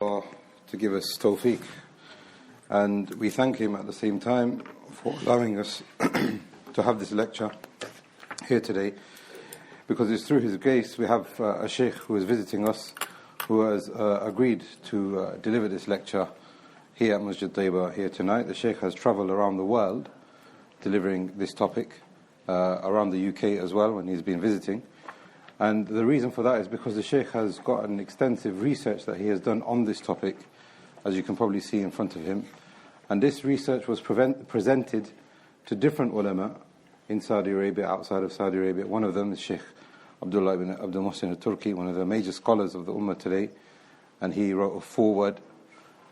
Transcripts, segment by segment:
To give us tawfiq, and we thank him at the same time for allowing us to have this lecture here today, because it's through his grace we have a sheikh who is visiting us, who has agreed to deliver this lecture here at Masjid Taiba here tonight. The sheikh has travelled around the world delivering this topic, around the UK as well when he's been visiting. And the reason for that is because the Shaykh has got an extensive research that he has done on this topic, as you can probably see in front of him. And this research was presented to different ulama in Saudi Arabia, outside of Saudi Arabia. One of them is Shaykh Abd ibn Abdul Muhsin al-Turki, one of the major scholars of the Ummah today. And he wrote a foreword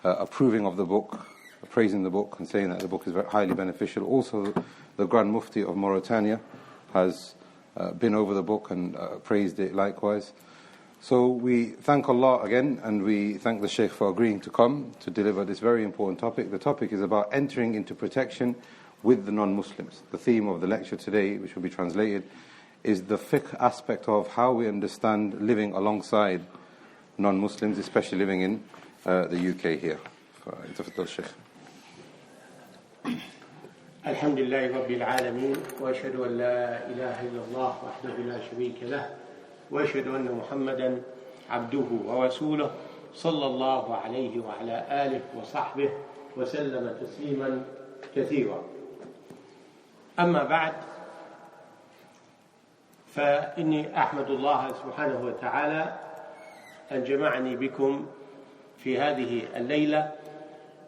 approving of the book, praising the book and saying that the book is very highly beneficial. Also, the Grand Mufti of Mauritania has been over the book and praised it likewise. So we thank Allah again, and we thank the Shaykh for agreeing to come to deliver this very important topic. The topic is about entering into protection with the non-Muslims. The theme of the lecture today, which will be translated, is the fiqh aspect of how we understand living alongside non-Muslims, especially living in the UK here. تفضل Shaykh. الحمد لله رب العالمين وأشهد أن لا إله إلا الله وحده لا شريك له وأشهد أن محمدا عبده ورسوله صلى الله عليه وعلى آله وصحبه وسلم تسليما كثيرا. أما بعد، فإني أحمد الله سبحانه وتعالى أن جمعني بكم في هذه الليلة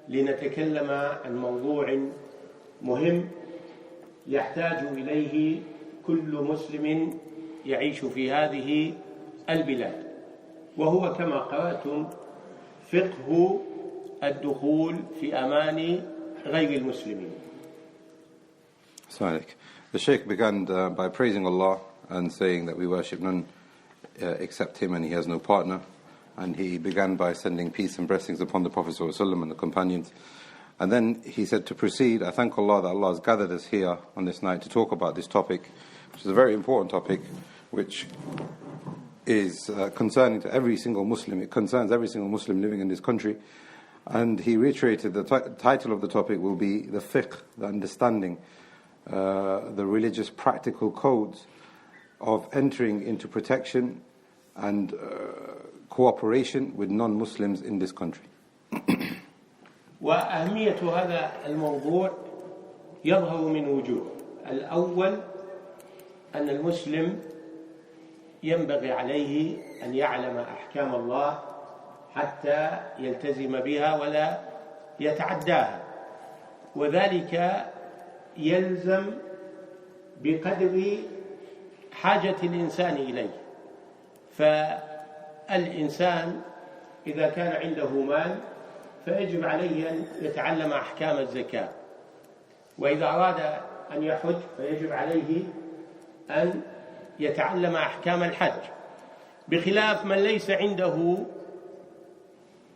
لنتكلم عن موضوع مهم يحتاج إليه كل مسلم يعيش في هذه البلاد، وهو كما قرأتم فقه الدخول في أمان غير المسلمين. The Shaykh began by praising Allah and saying that we worship none except Him and He has no partner. And he began by sending peace and blessings upon the Prophet ﷺ and the companions. And then he said to proceed, I thank Allah that Allah has gathered us here on this night to talk about this topic, which is a very important topic, which is concerning to every single Muslim. It concerns every single Muslim living in this country. And he reiterated the title of the topic will be the fiqh, the understanding, the religious practical codes of entering into protection and cooperation with non-Muslims in this country. وأهمية هذا الموضوع يظهر من وجوه. الأول أن المسلم ينبغي عليه أن يعلم أحكام الله حتى يلتزم بها ولا يتعداها، وذلك يلزم بقدر حاجة الإنسان إليه. فالإنسان إذا كان عنده مال فيجب عليه أن يتعلم أحكام الزكاة، وإذا أراد أن يحج فيجب عليه أن يتعلم أحكام الحج، بخلاف من ليس عنده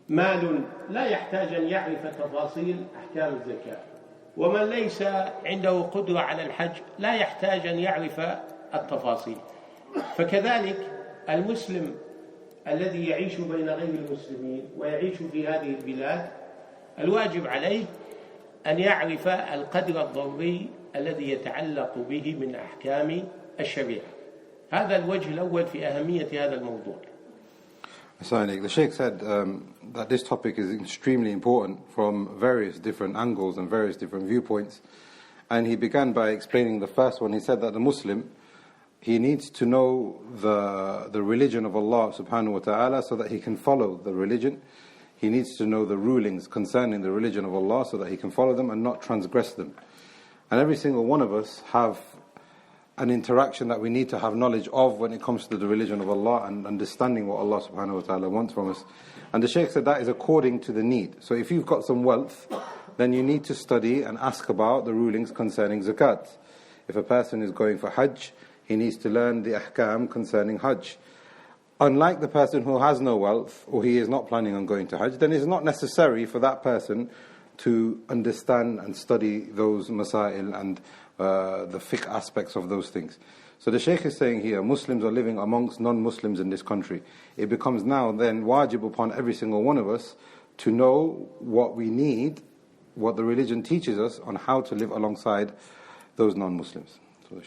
مال لا يحتاج أن يعرف تفاصيل أحكام الزكاة، ومن ليس عنده قدرة على الحج لا يحتاج أن يعرف التفاصيل. فكذلك المسلم الذي يعيش بين غير المسلمين ويعيش في هذه البلاد الواجب عليه أن يعرف القدر الضروري الذي يتعلق به من أحكام الشريعة. هذا الوجه الأول في أهمية هذا الموضوع. The Shaykh said that this topic is extremely important from various different angles and various different viewpoints. And he began by explaining the first one. He said that the Muslim, he needs to know the religion of Allah subhanahu wa ta'ala so that he can follow the religion. He needs to know the rulings concerning the religion of Allah so that he can follow them and not transgress them. And every single one of us have an interaction that we need to have knowledge of when it comes to the religion of Allah and understanding what Allah subhanahu wa ta'ala wants from us. And the Shaykh said that is according to the need. So if you've got some wealth, then you need to study and ask about the rulings concerning zakat. If a person is going for hajj, he needs to learn the ahkam concerning hajj. Unlike the person who has no wealth or he is not planning on going to hajj, then it's not necessary for that person to understand and study those masail and the fiqh aspects of those things. So the Shaykh is saying here, Muslims are living amongst non-Muslims in this country. It becomes now then wajib upon every single one of us to know what we need, what the religion teaches us on how to live alongside those non-Muslims.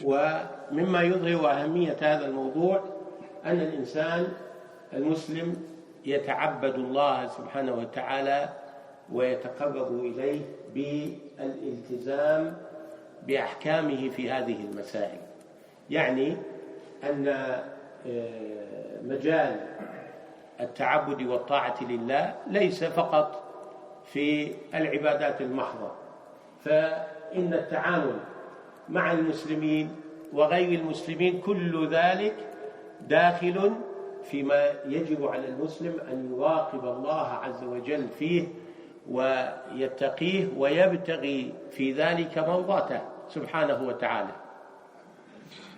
ومما يظهر أهمية هذا الموضوع أن الإنسان المسلم يتعبد الله سبحانه وتعالى ويتقرب إليه بالالتزام بأحكامه في هذه المسائل. يعني أن مجال التعبد والطاعة لله ليس فقط في العبادات المحضة، فإن التعامل مع المسلمين وغير المسلمين كل ذلك داخل فيما يجب على المسلم أن يراقب الله عز وجل فيه ويتقيه ويبتغي في ذلك مرضاته سبحانه وتعالى.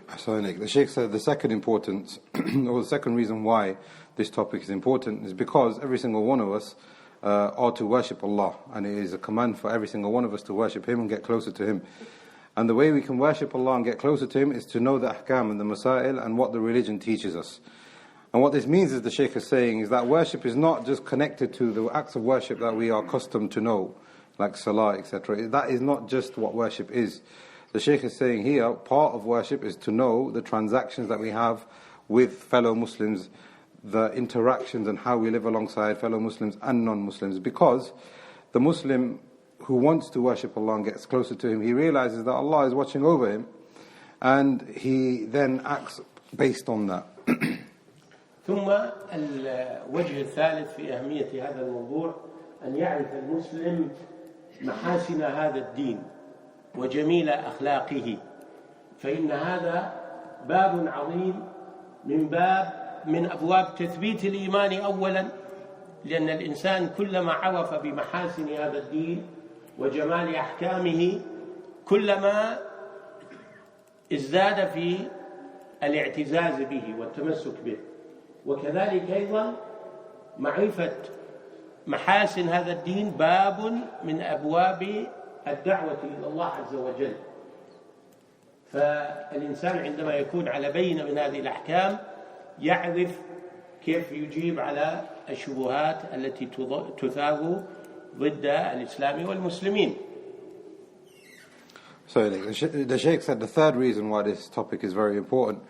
The Shaykh said the second importance, or the second reason why this topic is important is because every single one of us are to worship Allah, and it is a command for every single one of us to worship Him and get closer to Him. And the way we can worship Allah and get closer to Him is to know the ahkam and the masail and what the religion teaches us. And what this means, is the Shaykh is saying, is that worship is not just connected to the acts of worship that we are accustomed to know, like salah, etc. That is not just what worship is. The Shaykh is saying here, part of worship is to know the transactions that we have with fellow Muslims, the interactions and how we live alongside fellow Muslims and non-Muslims. Because the Muslim who wants to worship Allah and gets closer to Him, he realizes that Allah is watching over him, and he then acts based on that. ثم الوجه الثالث في أهمية هذا الموضوع أن يعرف المسلم محاسن هذا الدين وجميل أخلاقه، فإن هذا باب عظيم من أبواب تثبيت الإيمان أولا، لأن الإنسان كلما عرف بمحاسن هذا الدين وجمال أحكامه كلما ازداد في الاعتزاز به والتمسك به. وكذلك أيضا معرفة محاسن هذا الدين باب من أبواب الدعوة إلى الله عز وجل. فالإنسان عندما يكون على بينة من هذه الأحكام يعرف كيف يجيب على الشبهات التي تثار ضد الإسلام والمسلمين. So the Shaykh said the third reason why this topic is very important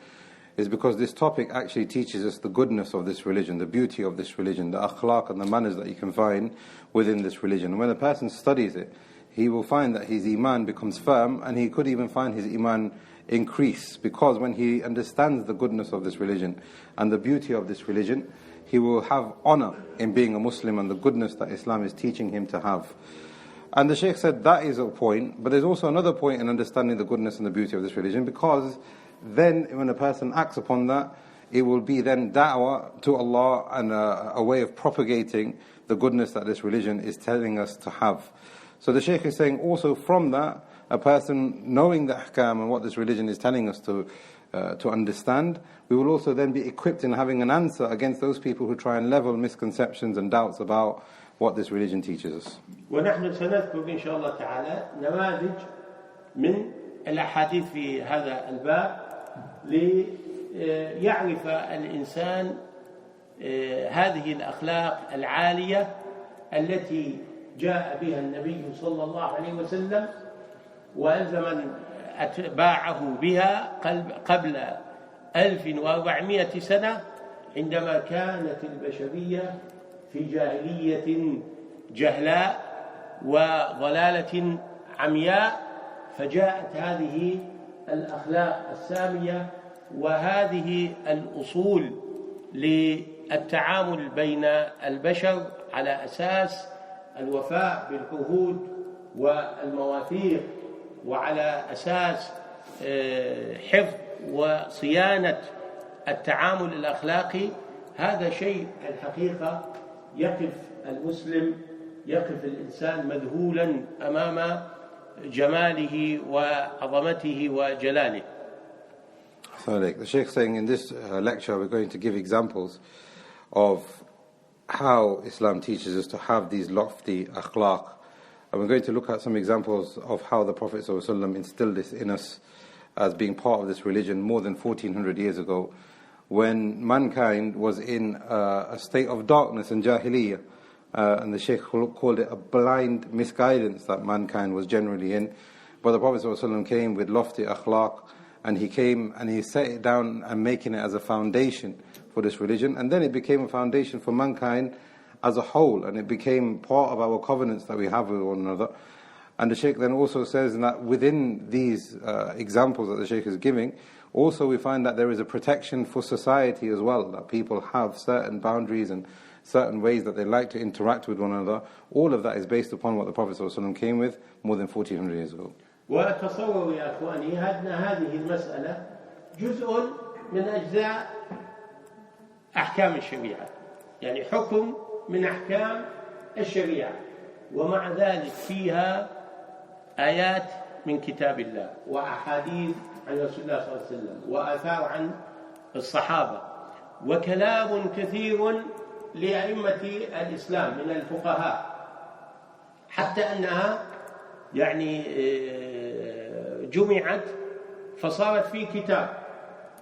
is because this topic actually teaches us the goodness of this religion, the beauty of this religion, the akhlaq and the manners that you can find within this religion. And when a person studies it, he will find that his iman becomes firm, and he could even find his iman increase, because when he understands the goodness of this religion and the beauty of this religion, he will have honor in being a Muslim and the goodness that Islam is teaching him to have. And the Shaykh said that is a point, but there's also another point in understanding the goodness and the beauty of this religion, because then when a person acts upon that, it will be then da'wah to Allah and a way of propagating the goodness that this religion is telling us to have. So the Shaykh is saying also from that, a person knowing the ahkam and what this religion is telling us to understand, we will also then be equipped in having an answer against those people who try and level misconceptions and doubts about what this religion teaches us. ونحن سنذكر إن شاء الله تعالى نماذج من الأحاديث في هذا الباب ليعرف الإنسان هذه الأخلاق العالية التي جاء بها النبي صلى الله عليه وسلم وألزم أتباعه بها قبل 1400 سنة، عندما كانت البشرية في جاهلية جهلاء وضلالة عمياء، فجاءت هذه الأخلاق السامية وهذه الأصول للتعامل بين البشر على أساس الوفاء بالعهود والمواثيق، وعلى أساس حفظ وصيانة التعامل الأخلاقي. هذا شيء الحقيقة يقف الإنسان مذهولا أمام جماله وعظمته وجلاله. So the Shaykh saying in this lecture we're going to give examples of how Islam teaches us to have these lofty akhlaq, and we're going to look at some examples of how the Prophet ﷺ instilled this in us, as being part of this religion more than 1400 years ago, when mankind was in a state of darkness and jahiliyyah. And the Shaykh called it a blind misguidance that mankind was generally in. But the Prophet ﷺ came with lofty akhlaq, and he came and he set it down and making it as a foundation for this religion. And then it became a foundation for mankind as a whole, and it became part of our covenants that we have with one another. And the Shaykh then also says that within these examples that the Shaykh is giving, also we find that there is a protection for society as well, that people have certain boundaries and certain ways that they like to interact with one another. All of that is based upon what the Prophet ﷺ came with more than 1400 years ago. وتصوروا يا أخواني أن هذه المسألة جزء من أجزاء أحكام الشريعة، يعني حكم من أحكام الشريعة، ومع ذلك فيها آيات من كتاب الله وأحاديث عن رسول الله صلى الله عليه وسلم وآثار عن الصحابة وكلام كثير لأئمة الإسلام من الفقهاء، حتى أنها يعني جمعت فصارت في كتاب.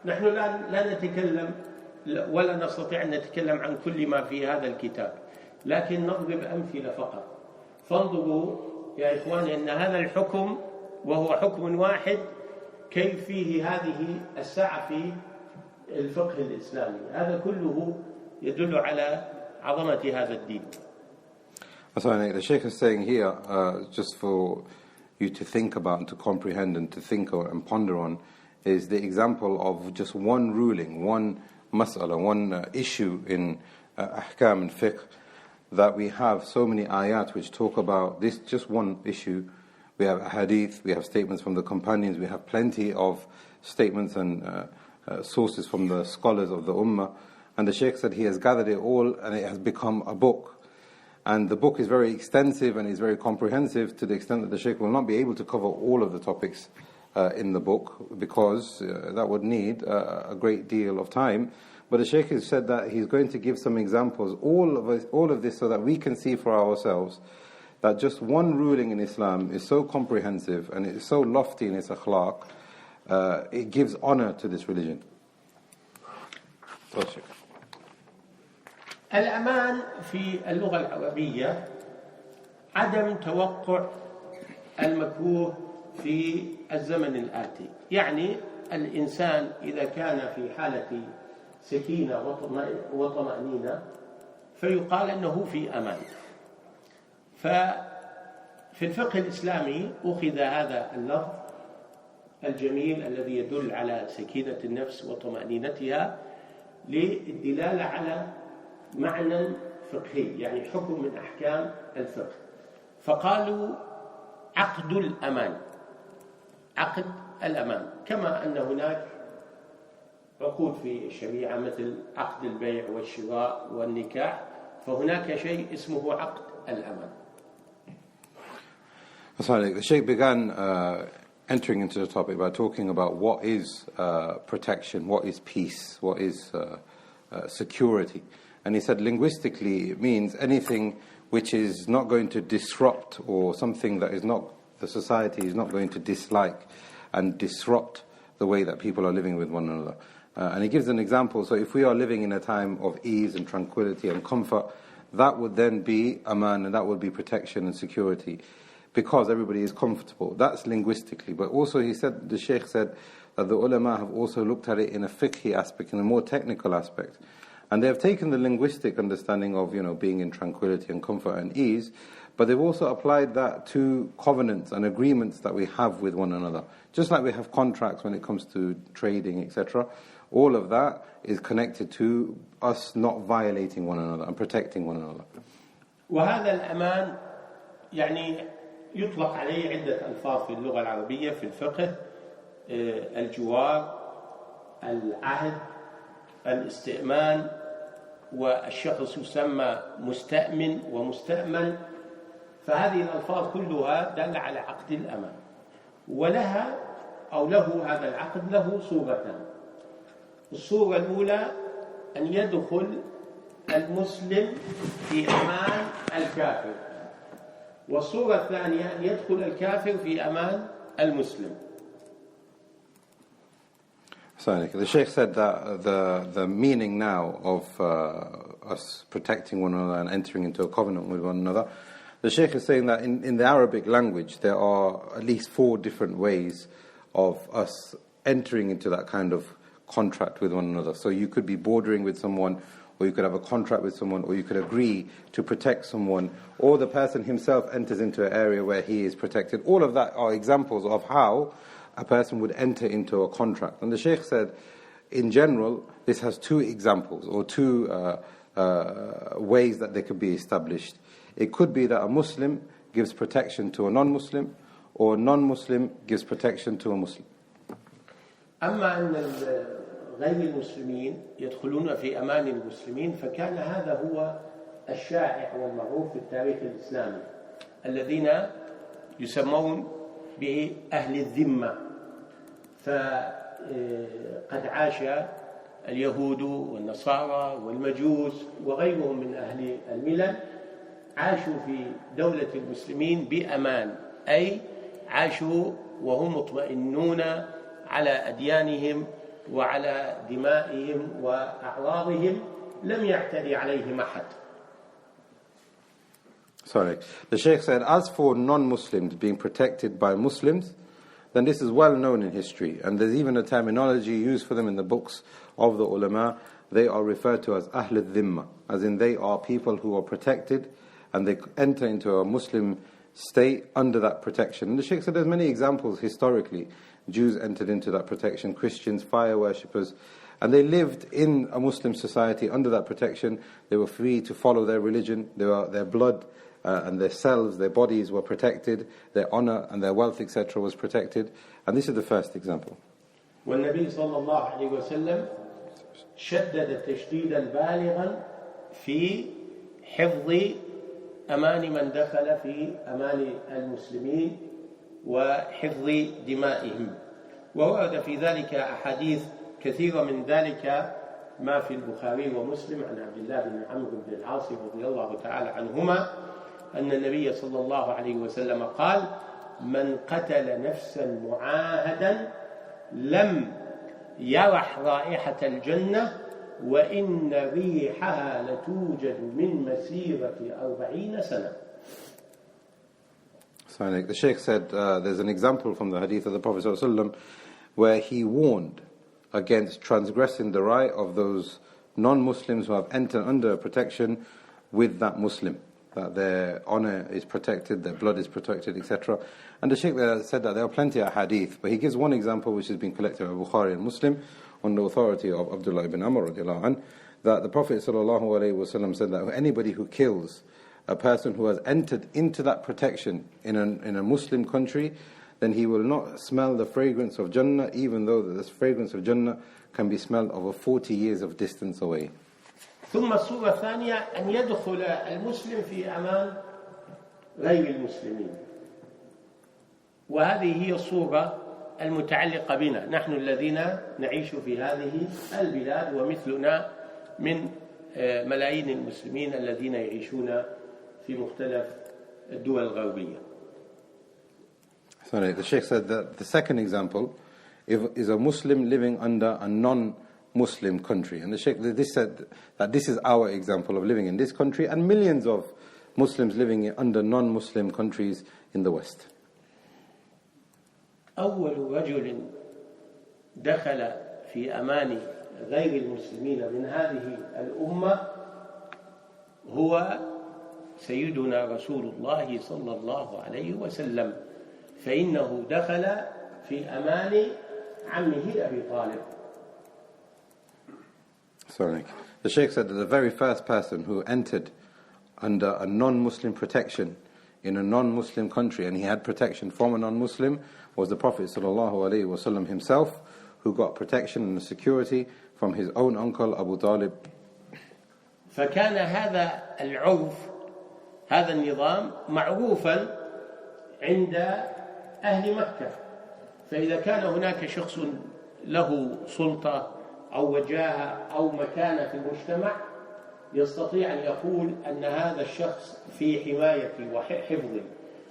نحن لا نتكلم ولا نستطيع أن نتكلم عن كل ما في هذا الكتاب، لكن نضرب أمثلة فقط. فانظروا يا إخواني أن هذا الحكم وهو حكم واحد كيف فيه هذه السعة في الفقه الإسلامي، هذا كله يدل على عظمة هذا الدين. So the Shaykh is saying here, just for you to think about and to comprehend and to think and ponder on, is the example of just one ruling, one mas'ala, one issue in ahkam and fiqh, that we have so many ayat which talk about this just one issue. We have hadith, we have statements from the companions, we have plenty of statements and sources from the scholars of the ummah. And the Shaykh said he has gathered it all and it has become a book. And the book is very extensive and is very comprehensive, to the extent that the Shaykh will not be able to cover all of the topics in the book, because that would need a great deal of time. But the Shaykh has said that he's going to give some examples, all of this, so that we can see for ourselves that just one ruling in Islam is so comprehensive and it is so lofty in its akhlaq, it gives honor to this religion. الأمان في اللغة العربية عدم توقع المكروه في الزمن الآتي، يعني الإنسان إذا كان في حالة سكينة وطمأنينة فيقال أنه في أمان. ففي الفقه الإسلامي أخذ هذا اللفظ الجميل الذي يدل على سكينة النفس وطمأنينتها للدلالة على معنى فقهي، يعني حكم من أحكام الفقه. فقالوا عقد الأمان، عقد الأمان، كما أن هناك عقود في الشريعة مثل عقد البيع والشراء والنكاح، فهناك شيء اسمه عقد الأمان. The Shaykh began entering into the topic by talking about what is protection, what is peace, what is security. And he said linguistically it means anything which is not going to disrupt, or something that is not, the society is not going to dislike and disrupt the way that people are living with one another. And he gives an example. So if we are living in a time of ease and tranquility and comfort, that would then be aman, and that would be protection and security, because everybody is comfortable. That's linguistically. But also he said, the Shaykh said, that the ulama have also looked at it in a fiqhi aspect, in a more technical aspect. And they have taken the linguistic understanding of, being in tranquility and comfort and ease, but they've also applied that to covenants and agreements that we have with one another. Just like we have contracts when it comes to trading, etc. All of that is connected to us not violating one another and protecting one another. وهذا الأمان يعني يطلق عليه عدة ألفاظ في اللغة العربية في الفقه: الجوار، العهد، الاستئمان، والشخص يسمى مستأمن ومستأمن. فهذه الألفاظ كلها دالة على عقد الأمان، ولها أو له هذا العقد له صورتان. الصورة الأولى أن يدخل المسلم في أمان الكافر، والصورة الثانية أن يدخل الكافر في أمان المسلم. So the Shaykh said that the meaning now of us protecting one another and entering into a covenant with one another, the Shaykh is saying that in the Arabic language there are at least 4 different ways of us entering into that kind of contract with one another. So you could be bordering with someone, or you could have a contract with someone, or you could agree to protect someone, or the person himself enters into an area where he is protected. All of that are examples of how a person would enter into a contract. And the Shaykh said, in general, this has 2 examples, or 2 ways that they could be established. It could be that a Muslim gives protection to a non-Muslim, or a non-Muslim gives protection to a Muslim. أما أن غير المسلمين يدخلون في أمان المسلمين فكان هذا هو الشائع والمعروف في التاريخ الإسلامي، الذين يسمون بأهل الذمة. فقد عاش اليهود والنصارى والمجوس وغيرهم من أهل الملل عاشوا في دولة المسلمين بأمان، أي عاشوا وهم مطمئنون على أديانهم وعلى دمائهم وأعراضهم، لم يعتدي عليهم أحد. Sorry. The Shaykh said, as for non-Muslims being protected by Muslims, then this is well known in history, and there's even a terminology used for them in the books of the ulama. They are referred to as Ahl al-Dhimma, as in they are people who are protected and they enter into a Muslim state under that protection. And the Shaykh said there's many examples historically. Jews entered into that protection, Christians, fire worshippers, and they lived in a Muslim society under that protection. They were free to follow their religion, their blood and their selves, their bodies were protected, their honor and their wealth, etc. was protected. And this is the first example. والنبي صلى الله عليه وسلم شدد تشديدا بالغا في حفظ أمان من دخل في أمان المسلمين وحفظ دمائهم، وورد في ذلك أحاديث كثيرة، من ذلك ما في البخاري ومسلم عن عبد الله بن عمرو بن العاص رضي الله تعالى عنهما أن النبي صلى الله عليه وسلم قال: من قتل نفسا معاهدا لم يرح رائحة الجنة وإن ريحها لتوجد من مسيرة 40 سنة. The Shaykh said there's an example from the hadith of the Prophet ﷺ where he warned against transgressing the right of those non-Muslims who have entered under protection with that Muslim, that their honor is protected, their blood is protected, etc. And the Shaykh said that there are plenty of hadith, but he gives one example which has been collected by Bukhari and Muslim on the authority of Abdullah ibn Amr radiallahu anh, that the Prophet ﷺ said that anybody who kills a person who has entered into that protection in a Muslim country, then he will not smell the fragrance of Jannah, even though this fragrance of Jannah can be smelled over 40 years of distance away. ثم الصورة الثانية أن يدخل المسلم في أمان غير المسلمين، وهذه هي الصورة المتعلقة بنا نحن الذين نعيش في هذه البلاد ومثلنا من ملايين المسلمين الذين يعيشون في مختلف الدول الغربية. Sorry, the Shaykh said that the second example is a Muslim living under a non-Muslim country. And the Shaykh said that this is our example of living in this country and millions of Muslims living under non-Muslim countries in the West. أول رجل دخل في أمان غير المسلمين من هذه الأمة هو سيدنا رسول الله صلى الله عليه وسلم، فإنه دخل في أمان عمه أبي طالب. Sorry. The Shaykh said that the very first person who entered under a non-Muslim protection in a non-Muslim country, and he had protection from a non-Muslim, was the Prophet ﷺ himself, who got protection and security from his own uncle Abu Talib. فكان هذا العرف، هذا النظام معروفا عند أهل مكة، فإذا كان هناك شخص له سلطة أو وجاهة أو مكانة في المجتمع يستطيع أن يقول أن هذا الشخص في حمايتي وحفظي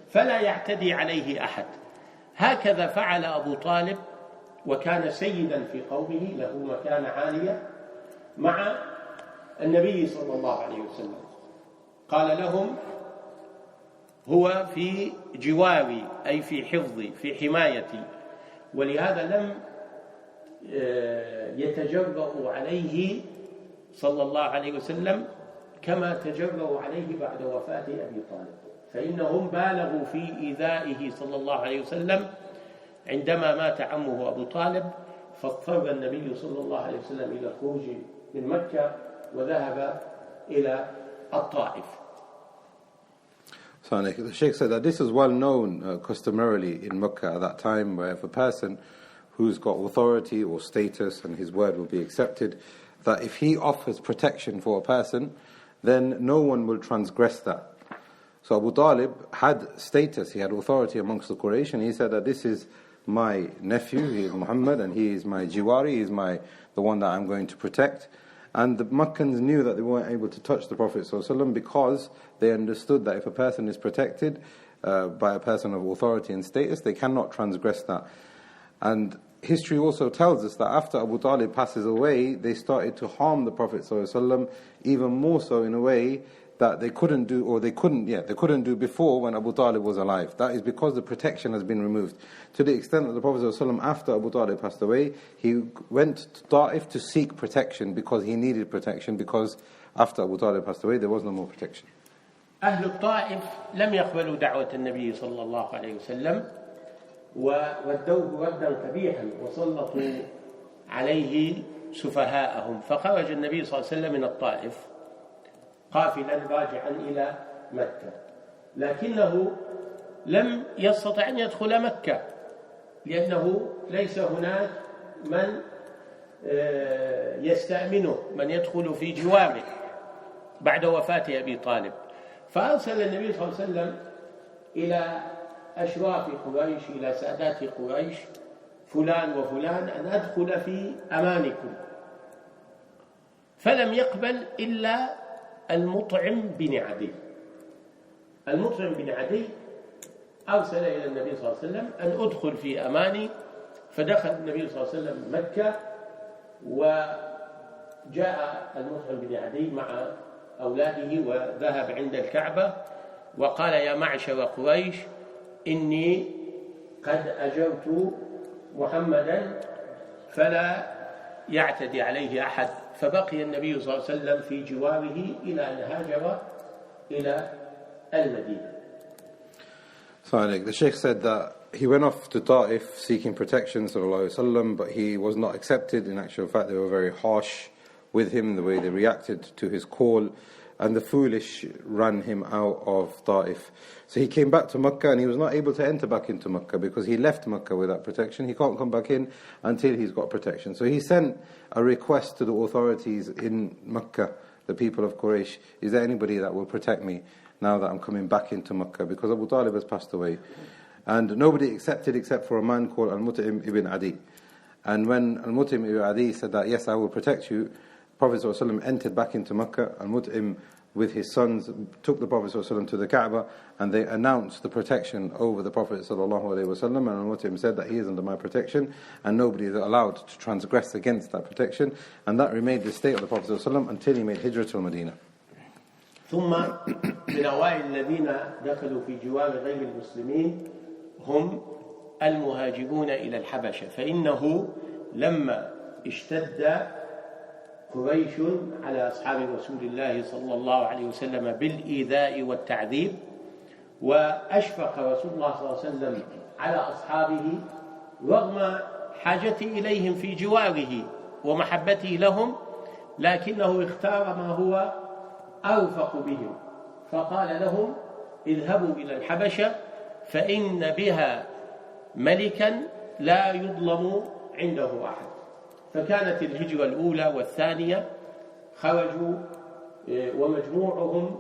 فلا يعتدي عليه أحد. هكذا فعل أبو طالب وكان سيدا في قومه له مكانة عالية مع النبي صلى الله عليه وسلم. قال لهم: هو في جواري، أي في حفظي، في حمايتي، ولهذا لم يتجرأوا عليه صلى الله عليه وسلم كما تجرأوا عليه بعد وفاة أبي طالب، فإنهم بالغوا في إيذائه صلى الله عليه وسلم عندما مات عمه أبو طالب، فاضطر النبي صلى الله عليه وسلم إلى الخروج من مكة وذهب إلى الطائف. So the Shaykh said that this is well known customarily in Mecca at that time, where if a person who's got authority or status and his word will be accepted, that if he offers protection for a person, then no one will transgress that. So Abu Talib had status, he had authority amongst the Quraysh, and he said that this is my nephew, he is Muhammad, and he is my jiwari, he is the one that I'm going to protect. And the Meccans knew that they weren't able to touch the Prophet ﷺ because they understood that if a person is protected by a person of authority and status, they cannot transgress that. And history also tells us that after Abu Talib passes away, they started to harm the Prophet ﷺ even more so in a way that they couldn't do before when Abu Talib was alive. That is because the protection has been removed. To the extent that the Prophet ﷺ, after Abu Talib passed away, he went to Ta'if to seek protection because he needed protection, because after Abu Talib passed away there was no more protection. أهل الطائف لم يقبلوا دعوة النبي صلى الله عليه وسلم وودوه ودا قبيحا وسلطوا عليه سفهاءهم، فخرج النبي صلى الله عليه وسلم من الطائف قافلا راجعا إلى مكة، لكنه لم يستطع أن يدخل مكة لأنه ليس هناك من يستأمنه، من يدخل في جواره بعد وفاة أبي طالب. فأرسل النبي صلى الله عليه وسلم إلى أشراف قريش، إلى سادات قريش، فلان وفلان، أن أدخل في أمانكم، فلم يقبل إلا المطعم بن عدي. المطعم بن عدي أرسل إلى النبي صلى الله عليه وسلم أن أدخل في أماني، فدخل النبي صلى الله عليه وسلم مكة، وجاء المطعم بن عدي مع أولاده وذهب عند الكعبة وقال: يا معشر قريش، إني قد أجرت محمدا فلا يعتدي عليه أحد. فبقي النبي صلى الله عليه وسلم في جواره إلى أن هاجر إلى المدينة. So the Shaykh said that he went off to Ta'if seeking protection, sallallahu alaihi wasallam, but he was not accepted. In actual fact, they were very harsh with him, the way they reacted to his call, and the foolish ran him out of Ta'if. So he came back to Makkah, and he was not able to enter back into Makkah because he left Makkah without protection. He can't come back in until he's got protection. So he sent a request to the authorities in Makkah, the people of Quraysh: is there anybody that will protect me now that I'm coming back into Makkah? Because Abu Talib has passed away. And nobody accepted except for a man called al-Mut'im ibn Adi. And when al-Mut'im ibn Adi said that, yes, I will protect you, Prophet ﷺ entered back into Makkah. Al-Mut'im with his sons took the Prophet ﷺ to the Kaaba, and they announced the protection over the Prophet ﷺ, and Al-Mut'im said that he is under my protection and nobody is allowed to transgress against that protection, and that remained the state of the Prophet ﷺ until he made hijrah to Medina. ثم من أوائل الذين دخلوا في جوار غير المسلمين هم المهاجرون إلى الحبشة، فإنه لما اشتد قريش على أصحاب رسول الله صلى الله عليه وسلم بالإيذاء والتعذيب، وأشفق رسول الله صلى الله عليه وسلم على أصحابه رغم حاجته إليهم في جواره ومحبته لهم، لكنه اختار ما هو أوفق بهم، فقال لهم: اذهبوا إلى الحبشة فإن بها ملكا لا يظلم عنده أحد. فكانت الهجرة الأولى والثانية، خرجوا ومجموعهم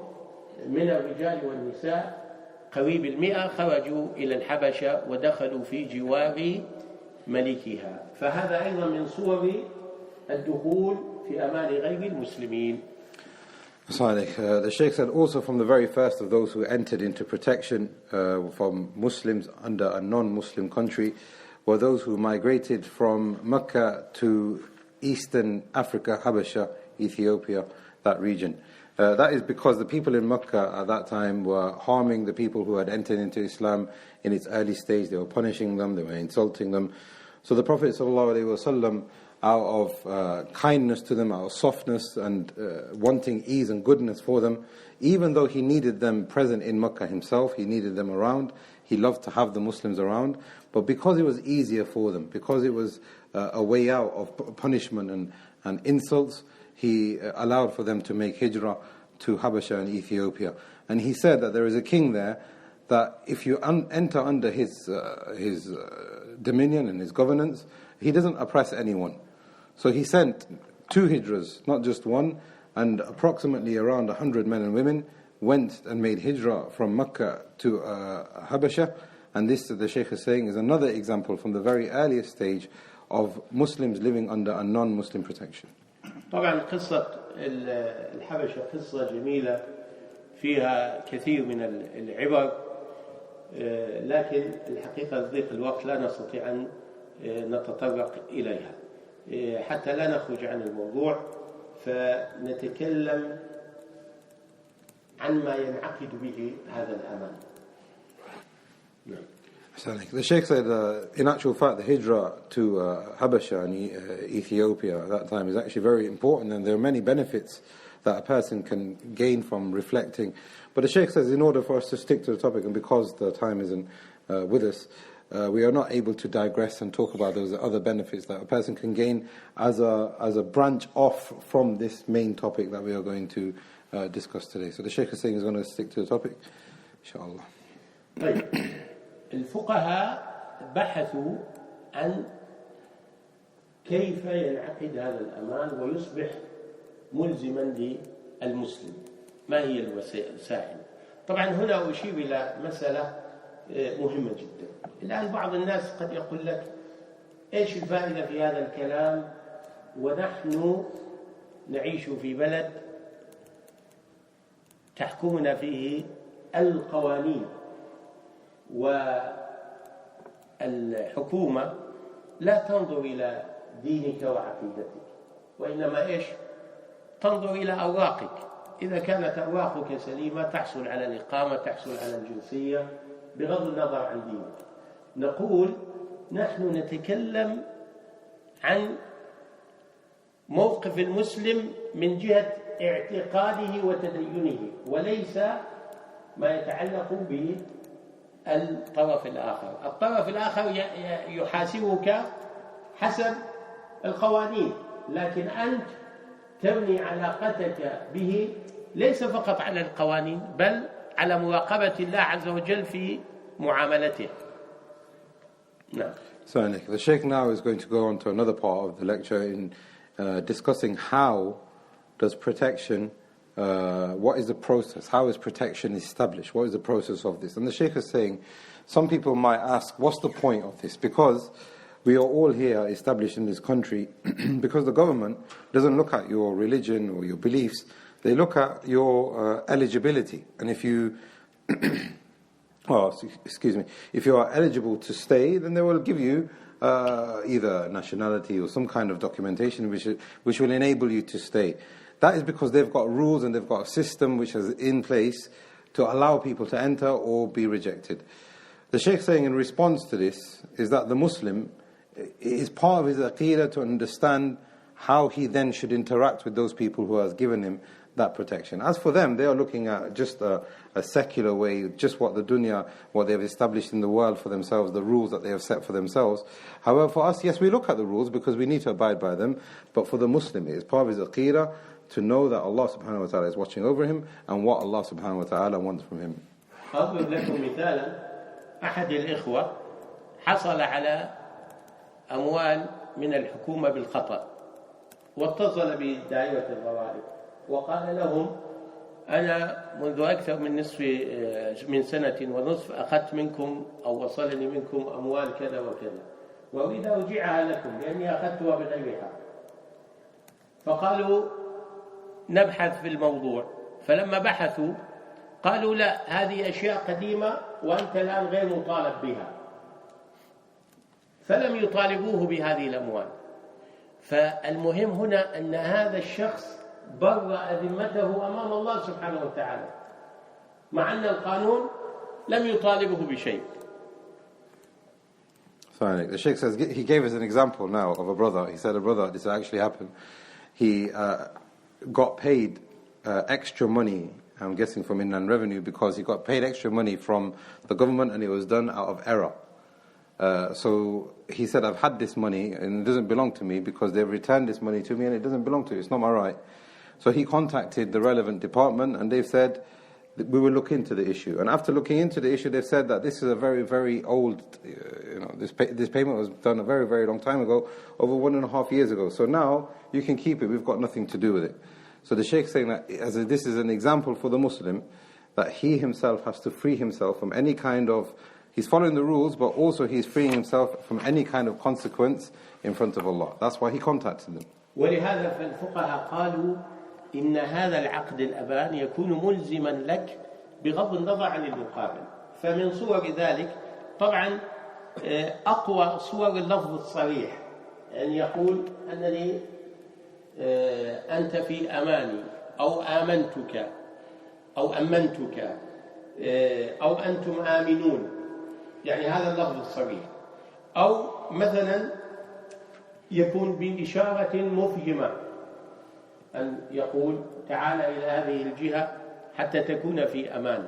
من الرجال والنساء قريب 100 خرجوا إلى الحبشة ودخلوا في جوار ملكها. فهذا أيضا من صور الدخول في أمان غير المسلمين. The Shaykh said also from the very first of those who entered into protection from Muslims under a non-Muslim country were those who migrated from Mecca to Eastern Africa, Habasha, Ethiopia, that region. That is because the people in Mecca at that time were harming the people who had entered into Islam in its early stage. They were punishing them, they were insulting them. So the Prophet ﷺ, out of kindness to them, out of softness and wanting ease and goodness for them, even though he needed them present in Mecca himself, he needed them around, he loved to have the Muslims around, but because it was easier for them, because it was a way out of punishment and insults, he allowed for them to make hijrah to Habasha and Ethiopia. And he said that there is a king there that if you enter under his dominion and his governance, he doesn't oppress anyone. So he sent 2 hijras, not just one, and approximately around 100 men and women went and made hijrah from Mecca to Habasha. And this, the Shaykh is saying, is another example from the very earliest stage of Muslims living under a non-Muslim protection. طبعا قصة الحبشة قصة جميلة فيها كثير من العبر، لكن الحقيقة ضيق الوقت لا نستطيع أن نتطرق إليها حتى لا نخرج عن الموضوع، فنتكلم عن ما ينعقد به هذا الأمان. The Shaykh said, in actual fact, the hijrah to Habasha and Ethiopia at that time is actually very important, and there are many benefits that a person can gain from reflecting. But the Shaykh says, in order for us to stick to the topic, and because the time isn't with us, we are not able to digress and talk about those other benefits that a person can gain as a branch off from this main topic that we are going to discuss today. So the Shaykh is saying he's going to stick to the topic, inshallah. الفقهاء بحثوا عن كيف ينعقد هذا الأمان ويصبح ملزما للمسلم، ما هي الوسائل. طبعا هنا أشير إلى مسألة مهمة جدا. الآن بعض الناس قد يقول لك إيش الفائدة في هذا الكلام ونحن نعيش في بلد تحكمنا فيه القوانين، والحكومة لا تنظر إلى دينك وعقيدتك، وإنما إيش؟ تنظر إلى أوراقك. إذا كانت أوراقك سليمة تحصل على الإقامة، تحصل على الجنسية بغض النظر عن دينك. نقول نحن نتكلم عن موقف المسلم من جهة اعتقاده وتدينه، وليس ما يتعلق بالطرف الآخر. الطرف الآخر يحاسبك حسب القوانين، لكن أنت تبني علاقتك به ليس فقط على القوانين بل على مراقبة الله عز وجل في معاملته. نعم. So the Shaykh now is going to go on to another part of the lecture in discussing how does protection, what is the process, how is protection established, what is the process of this. And the Shaykh is saying, some people might ask, what's the point of this? Because we are all here established in this country because the government doesn't look at your religion or your beliefs, they look at your eligibility. And if you if you are eligible to stay, then they will give you either nationality or some kind of documentation which will enable you to stay. That is because they've got rules and they've got a system which is in place to allow people to enter or be rejected. The Shaykh saying in response to this is that the Muslim, it is part of his aqeedah to understand how he then should interact with those people who has given him that protection. As for them, they are looking at just a secular way, just what the dunya, what they have established in the world for themselves, the rules that they have set for themselves. However, for us, yes, we look at the rules because we need to abide by them, but for the Muslim, it is part of his aqeedah to know that Allah subhanahu wa ta'ala is watching over him and what Allah subhanahu wa ta'ala wants from him. أضرب لكم مثالا. أحد الإخوة حصل على أموال من الحكومة بالخطأ، واتصل بدائرة الضرائب وقال لهم أنا منذ أكثر من سنة ونصف أخذت منكم أو وصلني منكم أموال كذا وكذا، وأريد أرجعها لكم لأني أخذتها بغير حق. فقالوا نبحث في الموضوع. فلما بحثوا قالوا لا، هذه أشياء قديمة وأنت الآن غير مطالب بها. فلم يطالبوه بهذه الأموال. فالمهم هنا أن هذا الشخص برأ ذمته أمام الله سبحانه وتعالى، مع أن القانون لم يطالبه بشيء. Sorry, the Sheikh says, he gave us an example now of a brother. He said a brother, this actually happened. He got paid extra money, I'm guessing from Inland Revenue, because he got paid extra money from the government and it was done out of error. So he said, I've had this money and it doesn't belong to me because they've returned this money to me and it doesn't belong to me. It's not my right. So he contacted the relevant department and they've said, we will look into the issue. And after looking into the issue, they've said that this is a very, very old, this payment was done a very, very long time ago, over 1.5 years ago. So now you can keep it. We've got nothing to do with it. So the Shaykh saying that this is an example for the Muslim, that he himself has to free himself from any kind of, he's following the rules, but also he's freeing himself from any kind of consequence in front of Allah. That's why he contacted them. ولهذا فالفقهاء قالوا إن هذا العقد الأمان يكون ملزما لك بغض النظر عن المقابل. فمن صور ذلك طبعا أقوى صور اللفظ الصريح، أن يقول أنني أنت في أماني، أو آمنتك، أو أمنتك، أو أنتم آمنون، يعني هذا اللفظ الصريح. أو مثلا يكون بإشارة مفهمة، أن يقول تعال إلى هذه الجهة حتى تكون في أمان،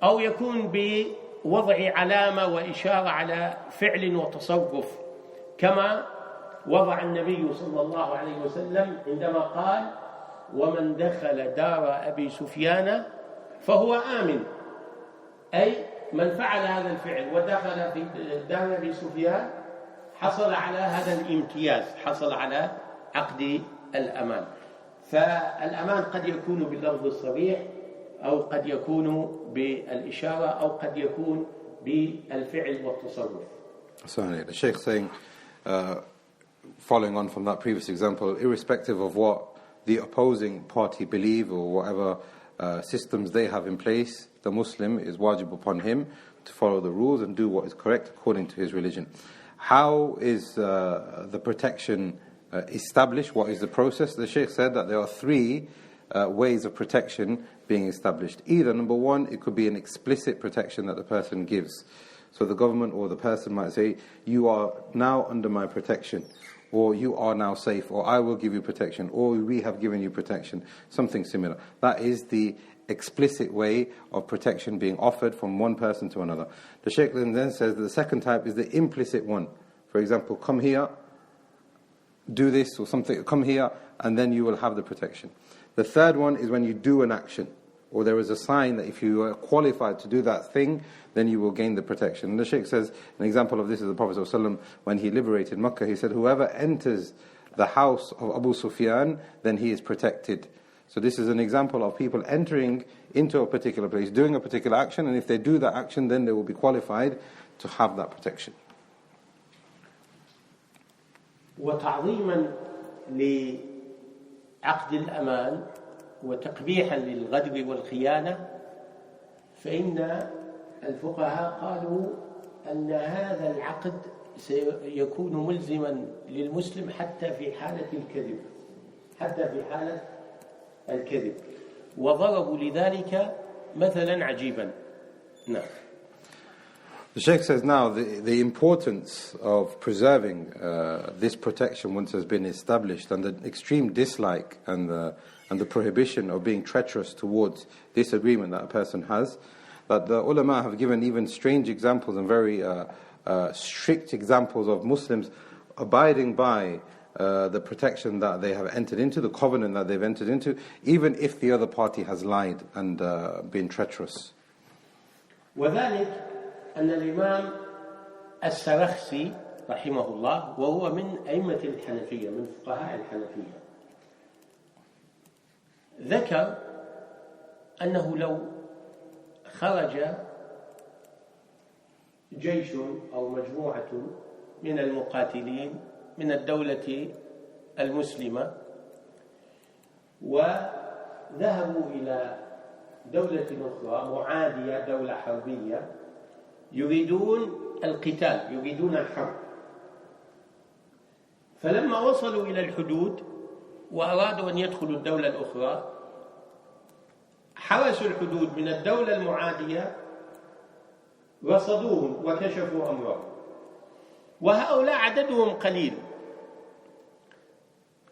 أو يكون بوضع علامة وإشارة على فعل وتصرف، كما وضع النبي صلى الله عليه وسلم عندما قال ومن دخل دار أبي سفيان فهو آمن، أي من فعل هذا الفعل ودخل في دار أبي سفيان حصل على هذا الامتياز، حصل على عقد الأمان. فالأمان قد يكون باللفظ الصريح، أو قد يكون بالإشارة، أو قد يكون بالفعل والتصرف. Certainly, the Shaykh saying, following on from that previous example, irrespective of what the opposing party believe or whatever systems they have in place, the Muslim is wajib upon him to follow the rules and do what is correct according to his religion. How is the protection established? What is the process? The Shaykh said that there are 3 ways of protection being established. Either, number 1, it could be an explicit protection that the person gives. So the government or the person might say, you are now under my protection, or you are now safe, or I will give you protection, or we have given you protection, something similar. That is the explicit way of protection being offered from one person to another. The Shaykh then says that the second type is the implicit one. For example, come here, do this or something, come here, and then you will have the protection. The third one is when you do an action, or there is a sign that if you are qualified to do that thing, then you will gain the protection. And the Shaykh says, an example of this is the Prophet ﷺ, when he liberated Makkah, he said, whoever enters the house of Abu Sufyan, then he is protected. So this is an example of people entering into a particular place, doing a particular action, and if they do that action, then they will be qualified to have that protection. وتعظيما لعقد الأمان وتقبيحا للغدر والخيانة، فإن الفقهاء قالوا أن هذا العقد سيكون ملزما للمسلم حتى في حالة الكذب، حتى في حالة الكذب، وضربوا لذلك مثلا عجيبا. نعم. The Shaykh says now the importance of preserving this protection once it has been established, and the extreme dislike and the prohibition of being treacherous towards this agreement that a person has, that the ulama have given even strange examples and very strict examples of Muslims abiding by the protection that they have entered into, the covenant that they've entered into, even if the other party has lied and been treacherous. وذلك أن الإمام السرخسي رحمه الله، وهو من أئمة الحنفية، من فقهاء الحنفية، ذكر أنه لو خرج جيش أو مجموعة من المقاتلين من الدولة المسلمة وذهبوا إلى دولة أخرى معادية، دولة حربية، يريدون القتال، يريدون الحرب، فلما وصلوا إلى الحدود وأرادوا أن يدخلوا الدولة الأخرى حرسوا الحدود من الدولة المعادية، رصدوهم وكشفوا أمرهم، وهؤلاء عددهم قليل،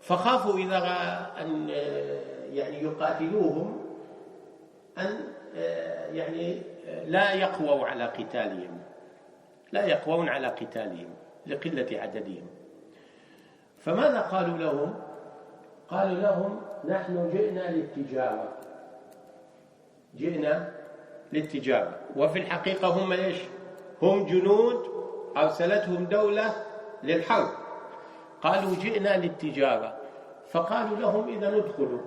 فخافوا إذا أن يعني يقاتلوهم أن يعني لا يقووا على قتالهم، لا يقوون على قتالهم لقلة عددهم. فماذا قالوا لهم؟ قالوا لهم نحن جئنا للتجارة، جئنا للتجارة. وفي الحقيقة هم إيش؟ هم جنود أرسلتهم دولة للحرب. قالوا جئنا للتجارة، فقالوا لهم إذا ادخلوا،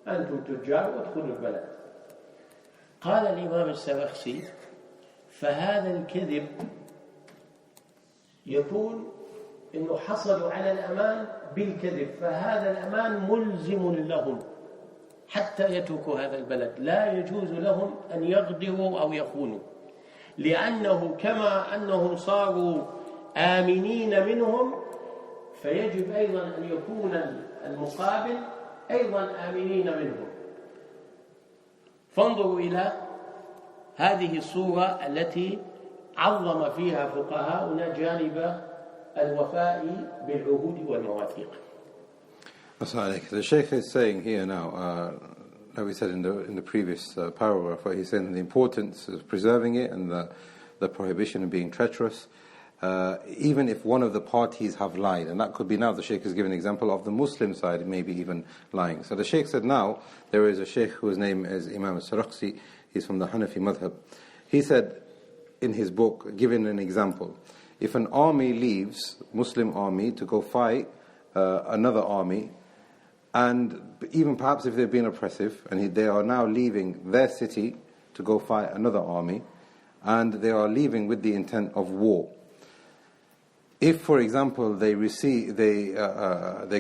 أنتم تجار وادخلوا البلد. قال الإمام السرخسي فهذا الكذب يكون إنه حصلوا على الأمان بالكذب، فهذا الأمان ملزم لهم حتى يتركوا هذا البلد، لا يجوز لهم أن يغدروا أو يخونوا، لأنه كما أنهم صاروا آمنين منهم فيجب أيضا أن يكون المقابل أيضا آمنين منهم. فانظروا إلى هذه الصورة التي عظم فيها فقهاؤنا جانب الوفاء بالعهود والمواثيق. The Shaykh is saying here now, like we said in the previous paragraph, where he's saying the importance of preserving it and the prohibition of being treacherous, even if one of the parties have lied. And that could be now, the Shaykh is giving an example of the Muslim side, maybe even lying. So the Shaykh said now, there is a Shaykh whose name is Imam al-Sarakhsi, he's from the Hanafi madhab. He said in his book, giving an example, if an army leaves, Muslim army, to go fight another army, and even perhaps if they've been oppressive, and they are now leaving their city to go fight another army, and they are leaving with the intent of war. If, for example, they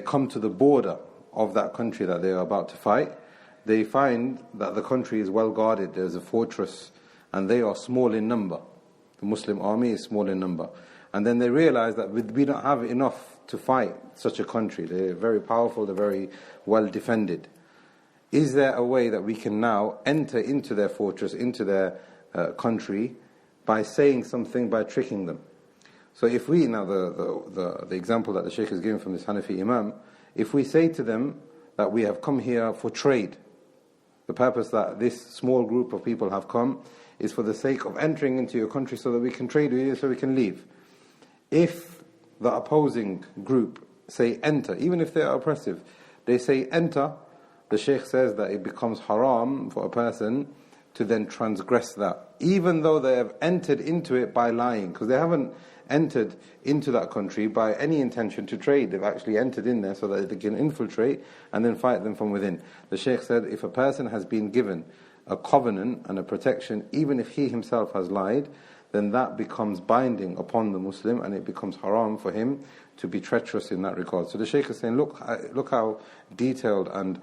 come to the border of that country that they are about to fight, they find that the country is well guarded, there's a fortress, and they are small in number. The Muslim army is small in number. And then they realize that we don't have enough to fight such a country. They're very powerful, they're very well defended. Is there a way that we can now enter into their fortress, into their country, by saying something, by tricking them? So if we, now the example that the Shaykh is giving from this Hanafi Imam, if we say to them that we have come here for trade, the purpose that this small group of people have come is for the sake of entering into your country so that we can trade with you, so we can leave. If the opposing group say enter, even if they are oppressive, they say enter, the Shaykh says that it becomes haram for a person to then transgress that, even though they have entered into it by lying, because they haven't entered into that country by any intention to trade. They've actually entered in there so that they can infiltrate and then fight them from within. The Shaykh said if a person has been given a covenant and a protection, even if he himself has lied, then that becomes binding upon the Muslim, and it becomes haram for him to be treacherous in that regard. So the Shaykh is saying, look how detailed and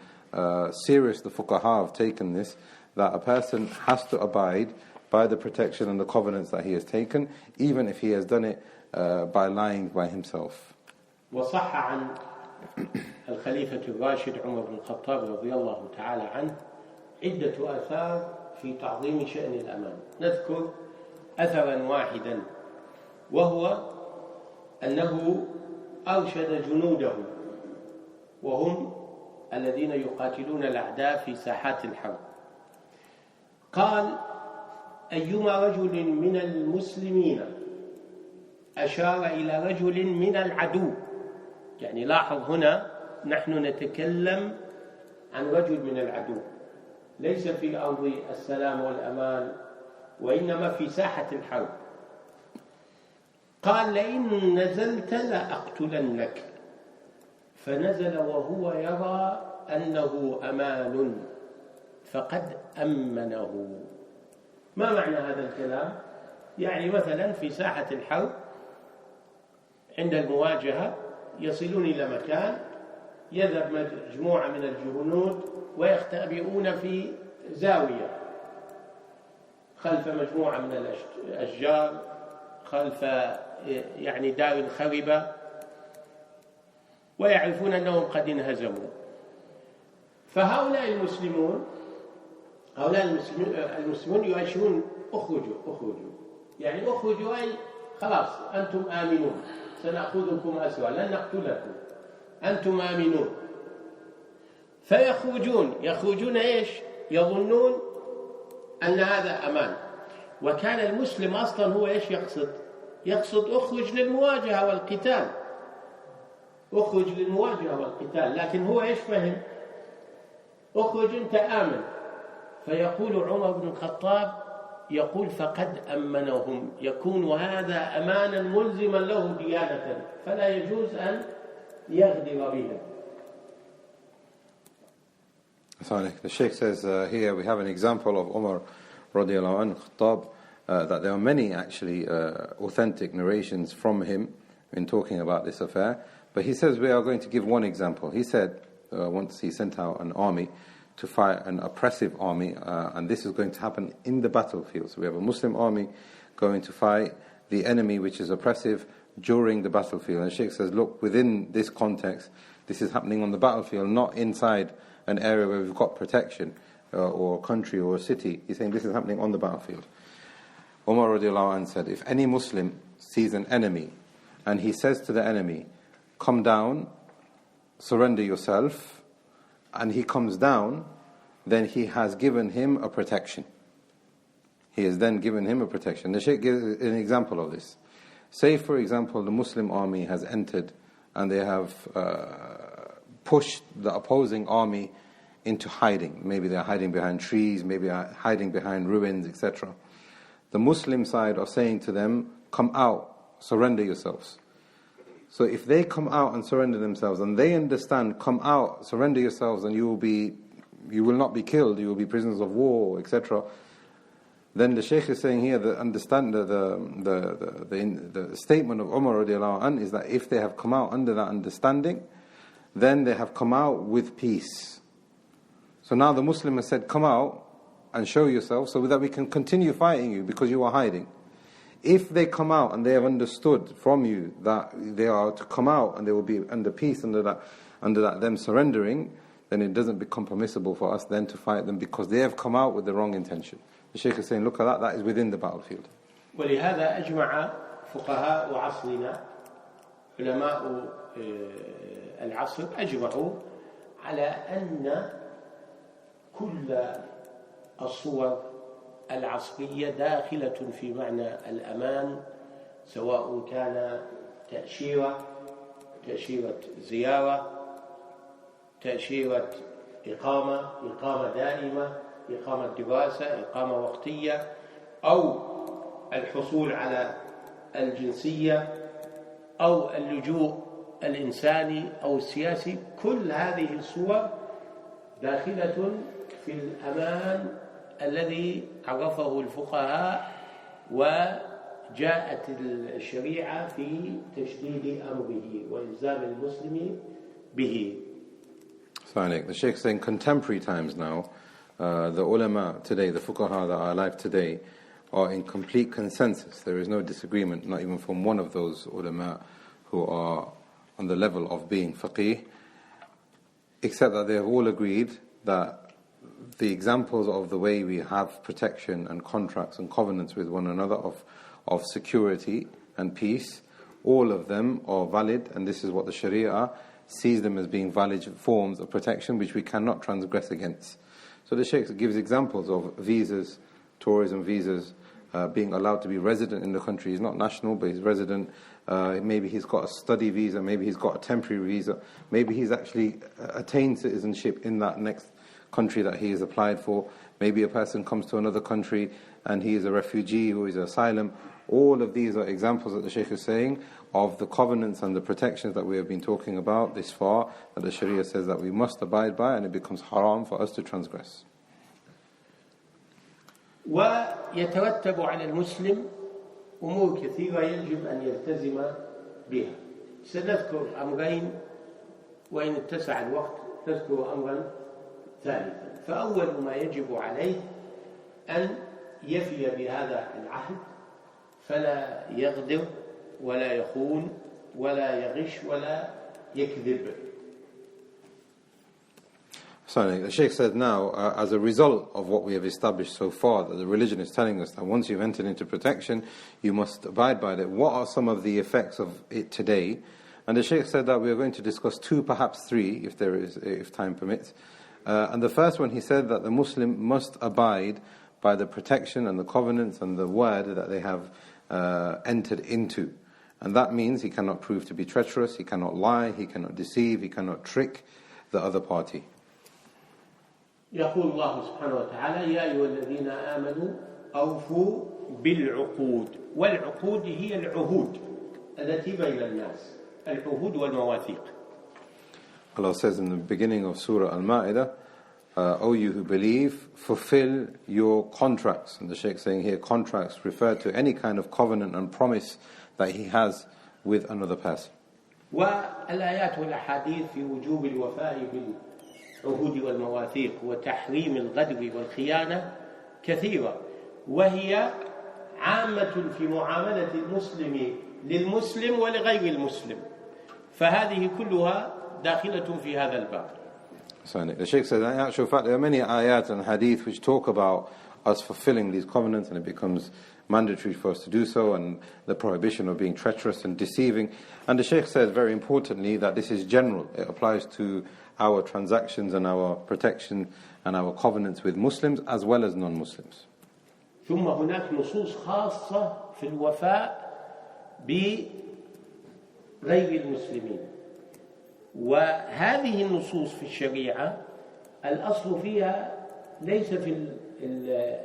serious the fuqaha have taken this, that a person has to abide by the protection and the covenants that he has taken, even if he has done it by lying by himself. وصح عن الخليفة الراشد عمر بن الخطاب رضي الله تعالى عنه عدة آثار في تعظيم شأن الأمان. نذكر أثرا واحدا، وهو أنه أرشد جنوده وهم الذين يقاتلون الأعداء في ساحات الحرب. قال أيما رجل من المسلمين أشار إلى رجل من العدو، يعني لاحظ هنا نحن نتكلم عن رجل من العدو، ليس في أرض السلام والأمان، وإنما في ساحة الحرب. قال لئن نزلت لأقتلنك، فنزل وهو يرى أنه أمان فقد أمنه. ما معنى هذا الكلام؟ يعني مثلا في ساحة الحرب عند المواجهة يصلون إلى مكان، يذهب مجموعة من الجنود ويختبئون في زاوية خلف مجموعة من الأشجار، خلف يعني دار خربة، ويعرفون أنهم قد انهزموا. فهؤلاء المسلمون يؤشرون اخرجوا، يعني اخرجوا أي خلاص أنتم آمنون، سنأخذكم أسرى، لن نقتلكم، أنتم آمنون. فيخرجون إيش؟ يظنون أن هذا أمان. وكان المسلم أصلا هو إيش يقصد أخرج للمواجهة والقتال، لكن هو إيش فهم؟ أخرج أنت آمن. فيقول عمر بن الخطاب يقول فقد أمنهم، يكون هذا أمانا ملزما له ديانة، فلا يجوز أن يغدر بها. The Shaykh says here we have an example of Umar radiallahu anhu Khattab, that there are many actually authentic narrations from him in talking about this affair, but he says we are going to give one example. He said once he sent out an army to fight an oppressive army, and this is going to happen in the battlefield. So we have a Muslim army going to fight the enemy which is oppressive during the battlefield. And Shaykh says, look, within this context, this is happening on the battlefield, not inside an area where we've got protection, or a country or a city. He's saying this is happening on the battlefield. Umar radiallahu anh said, if any Muslim sees an enemy and he says to the enemy, come down, surrender yourself, and he comes down, then he has given him a protection. He has then given him a protection. The Shaykh gives an example of this. Say, for example, the Muslim army has entered and they have pushed the opposing army into hiding. Maybe they're hiding behind trees, maybe they're hiding behind ruins, etc. The Muslim side are saying to them, come out, surrender yourselves. So if they come out and surrender themselves, and they understand, come out, surrender yourselves, and you will not be killed, you will be prisoners of war, etc. Then the Shaykh is saying here that understand the statement of Umar radiallahu anh is that if they have come out under that understanding, then they have come out with peace. So now the Muslim has said, come out and show yourself so that we can continue fighting you because you are hiding. If they come out and they have understood from you that they are to come out and they will be under peace under that them surrendering, then it doesn't become permissible for us then to fight them because they have come out with the wrong intention. The Shaykh is saying, look at that is within the battlefield. ولهذا أجمع فقهاء عصرنا علماء العصر أجمعوا على أن كل الصور العصرية داخلة في معنى الأمان، سواء كان تأشيرة زيارة، تأشيرة إقامة دائمة، إقامة دراسة، إقامة وقتية، أو الحصول على الجنسية، أو اللجوء الإنساني أو السياسي. كل هذه الصور داخلة في الأمان الذي عرفه الفقهاء، وجاءت الشريعة في تشديد أمره وإلزام المسلم به. The Shaykh is saying contemporary times now, the ulama today, the fuqaha that are alive today, are in complete consensus. There is no disagreement, not even from one of those ulama who are on the level of being faqih, except that they have all agreed that the examples of the way we have protection and contracts and covenants with one another of security and peace, all of them are valid, and this is what the Sharia sees them as being valid forms of protection which we cannot transgress against. So the Shaykh gives examples of visas, tourism visas, being allowed to be resident in the country. He's not national, but he's resident. Maybe he's got a study visa, maybe he's got a temporary visa, maybe he's actually attained citizenship in that next country that he has applied for. Maybe a person comes to another country and he is a refugee or is an asylum. All of these are examples that the Shaykh is saying of the covenants and the protections that we have been talking about this far, that the Sharia says that we must abide by, and it becomes haram for us to transgress. ويترتب على المسلم أمور كثيرة يجب أن يلتزم بها. سنذكر أمرين، وإن اتسع الوقت نذكر أمرا ثالثا. فأول ما يجب عليه أن يفي بهذا العهد، فلا يغدر ولا يخون ولا يغش ولا يكذب. So the Shaykh said now, as a result of what we have established so far, that the religion is telling us that once you've entered into protection, you must abide by it. What are some of the effects of it today? And the Shaykh said that we are going to discuss two, perhaps three, if time permits. And the first one, he said that the Muslim must abide by the protection and the covenants and the word that they have entered into. And that means he cannot prove to be treacherous, he cannot lie, he cannot deceive, he cannot trick the other party. يقول الله سبحانه وتعالى: يا أيها الذين آمنوا أوفوا بالعقود. والعقود هي العهود التي بين الناس، العهود والمواثيق. Allah says in the beginning of Surah Al-Ma'idah, O you who believe, fulfill your contracts. And the Shaykh saying here, contracts refer to any kind of covenant and promise that he has with another person. والآيات والأحاديث في وجوب الوفاء بالعهود والمواثيق وتحريم الغدر والخيانة كثيرة، وهي عامة في معاملة المسلم للمسلم ولغير المسلم، فهذه كلها داخلة في هذا الباب. So the Shaykh says, in actual fact, there are many ayat and hadith which talk about us fulfilling these covenants, and it becomes mandatory for us to do so, and the prohibition of being treacherous and deceiving. And the Shaykh says very importantly that this is general. It applies to our transactions and our protection and our covenants with Muslims as well as non-Muslims. ثم هناك نصوص خاصة في الوفاء بغير المسلمين، وهذه النصوص في الشريعة الأصل فيها ليس في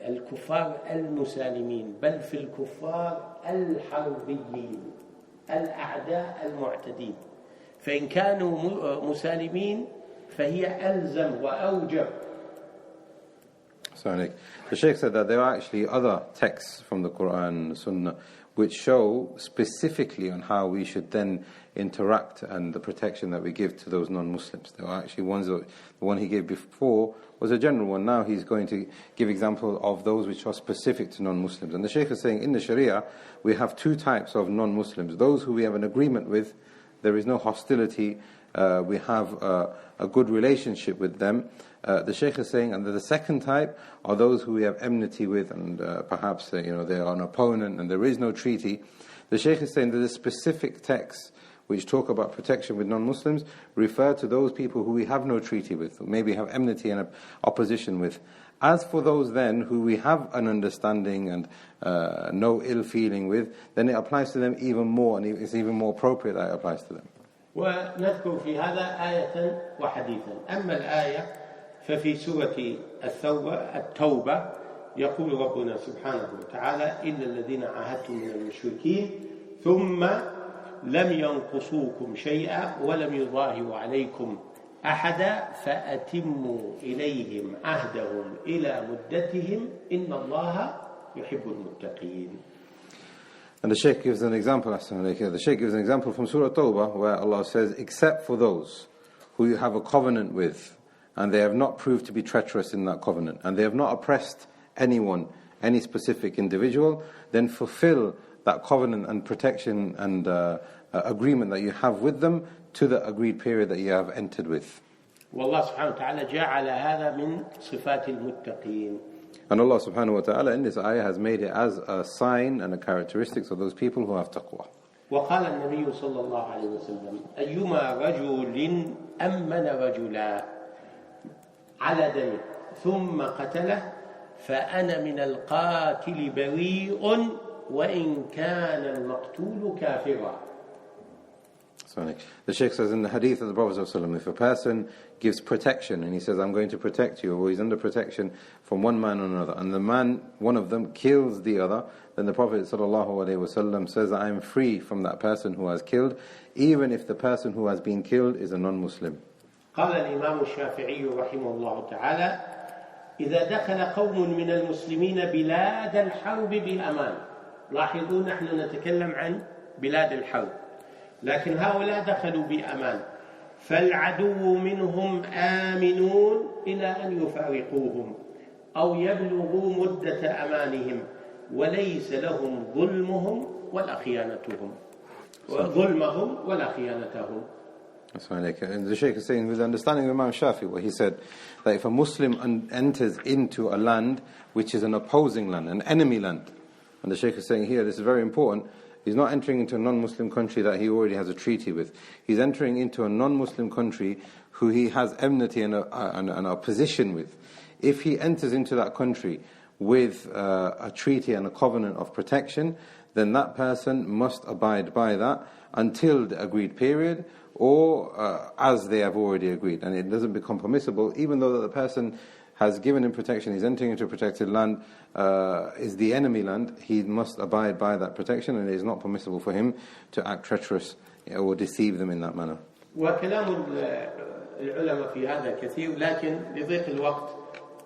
الكفار المسالمين، بل في الكفار الحربيين الأعداء المعتدين، فإن كانوا مسالمين فهي ألزم وأوجب. So the Shaykh said that there are actually other texts from the Quran and the Sunnah which show specifically on how we should then interact and the protection that we give to those non-Muslims. There are actually ones, the one he gave before was a general one. Now he's going to give example of those which are specific to non-Muslims. And the Shaykh is saying in the Sharia we have two types of non-Muslims. Those who we have an agreement with, there is no hostility, we have a good relationship with them. The Shaykh is saying, and the second type are those who we have enmity with, and perhaps they are an opponent and there is no treaty. The Shaykh is saying that the specific texts which talk about protection with non-Muslims refer to those people who we have no treaty with, who maybe have enmity and opposition with. As for those then who we have an understanding and no ill feeling with, then it applies to them even more, and it's even more appropriate that it applies to them. ونذكر في هذا آية وحديثا. أما الآية ففي سورة التوبة يقول ربنا سبحانه وتعالى: إلا الذين عاهدتم من المشركين ثم لم ينقصوكم شيئا ولم يظاهروا عليكم أحدا فأتموا إليهم عهدهم إلى مدتهم إن الله يحب المتقين. And the Shaykh gives an example. The Shaykh gives an example from Surah Tawbah where Allah says, except for those who you have a covenant with, and they have not proved to be treacherous in that covenant, and they have not oppressed anyone, any specific individual, then fulfill that covenant and protection and agreement that you have with them to the agreed period that you have entered with. والله سبحانه وتعالى جعل هذا من صفات المتقين. And Allah subhanahu wa ta'ala in this ayah has made it as a sign and a characteristics of those people who have taqwa. وقال النبي صلى الله عليه وسلم: أيما رجل أمن رجلا على دمه ثم قتله فأنا من القاتل بريء وإن كان المقتول كافرا. So the Shaykh says in the hadith of the Prophet ﷺ, if a person gives protection and he says, I'm going to protect you, or he's under protection from one man or another, and the man, one of them, kills the other, then the Prophet ﷺ says, I am free from that person who has killed, even if the person who has been killed is a non-Muslim. قال الإمام الشافعي رحمه الله تعالى: إذا دخل قوم من المسلمين بلاد الحرب بأمان. لاحظوا نحن نتكلم عن بلاد الحرب، لكن هؤلاء دخلوا بأمان، فالعدو منهم آمنون إلى أن يفارقوهم أو يبلغوا مدة أمانهم وليس لهم ظلمهم ولا خيانتهم. That's right. And the Shaykh is saying with the understanding of Imam Shafi, where he said that if a Muslim enters into a land which is an opposing land, an enemy land, and the Shaykh is saying here, this is very important, he's not entering into a non-Muslim country that he already has a treaty with. He's entering into a non-Muslim country who he has enmity and opposition with. If he enters into that country with a treaty and a covenant of protection, then that person must abide by that until the agreed period, or as they have already agreed. And it doesn't become permissible, even though the person has given him protection, he's entering into a protected land, is the enemy land, he must abide by that protection, and it is not permissible for him to act treacherous or deceive them in that manner. وكلام العلماء في هذا كثير، لكن لضيق الوقت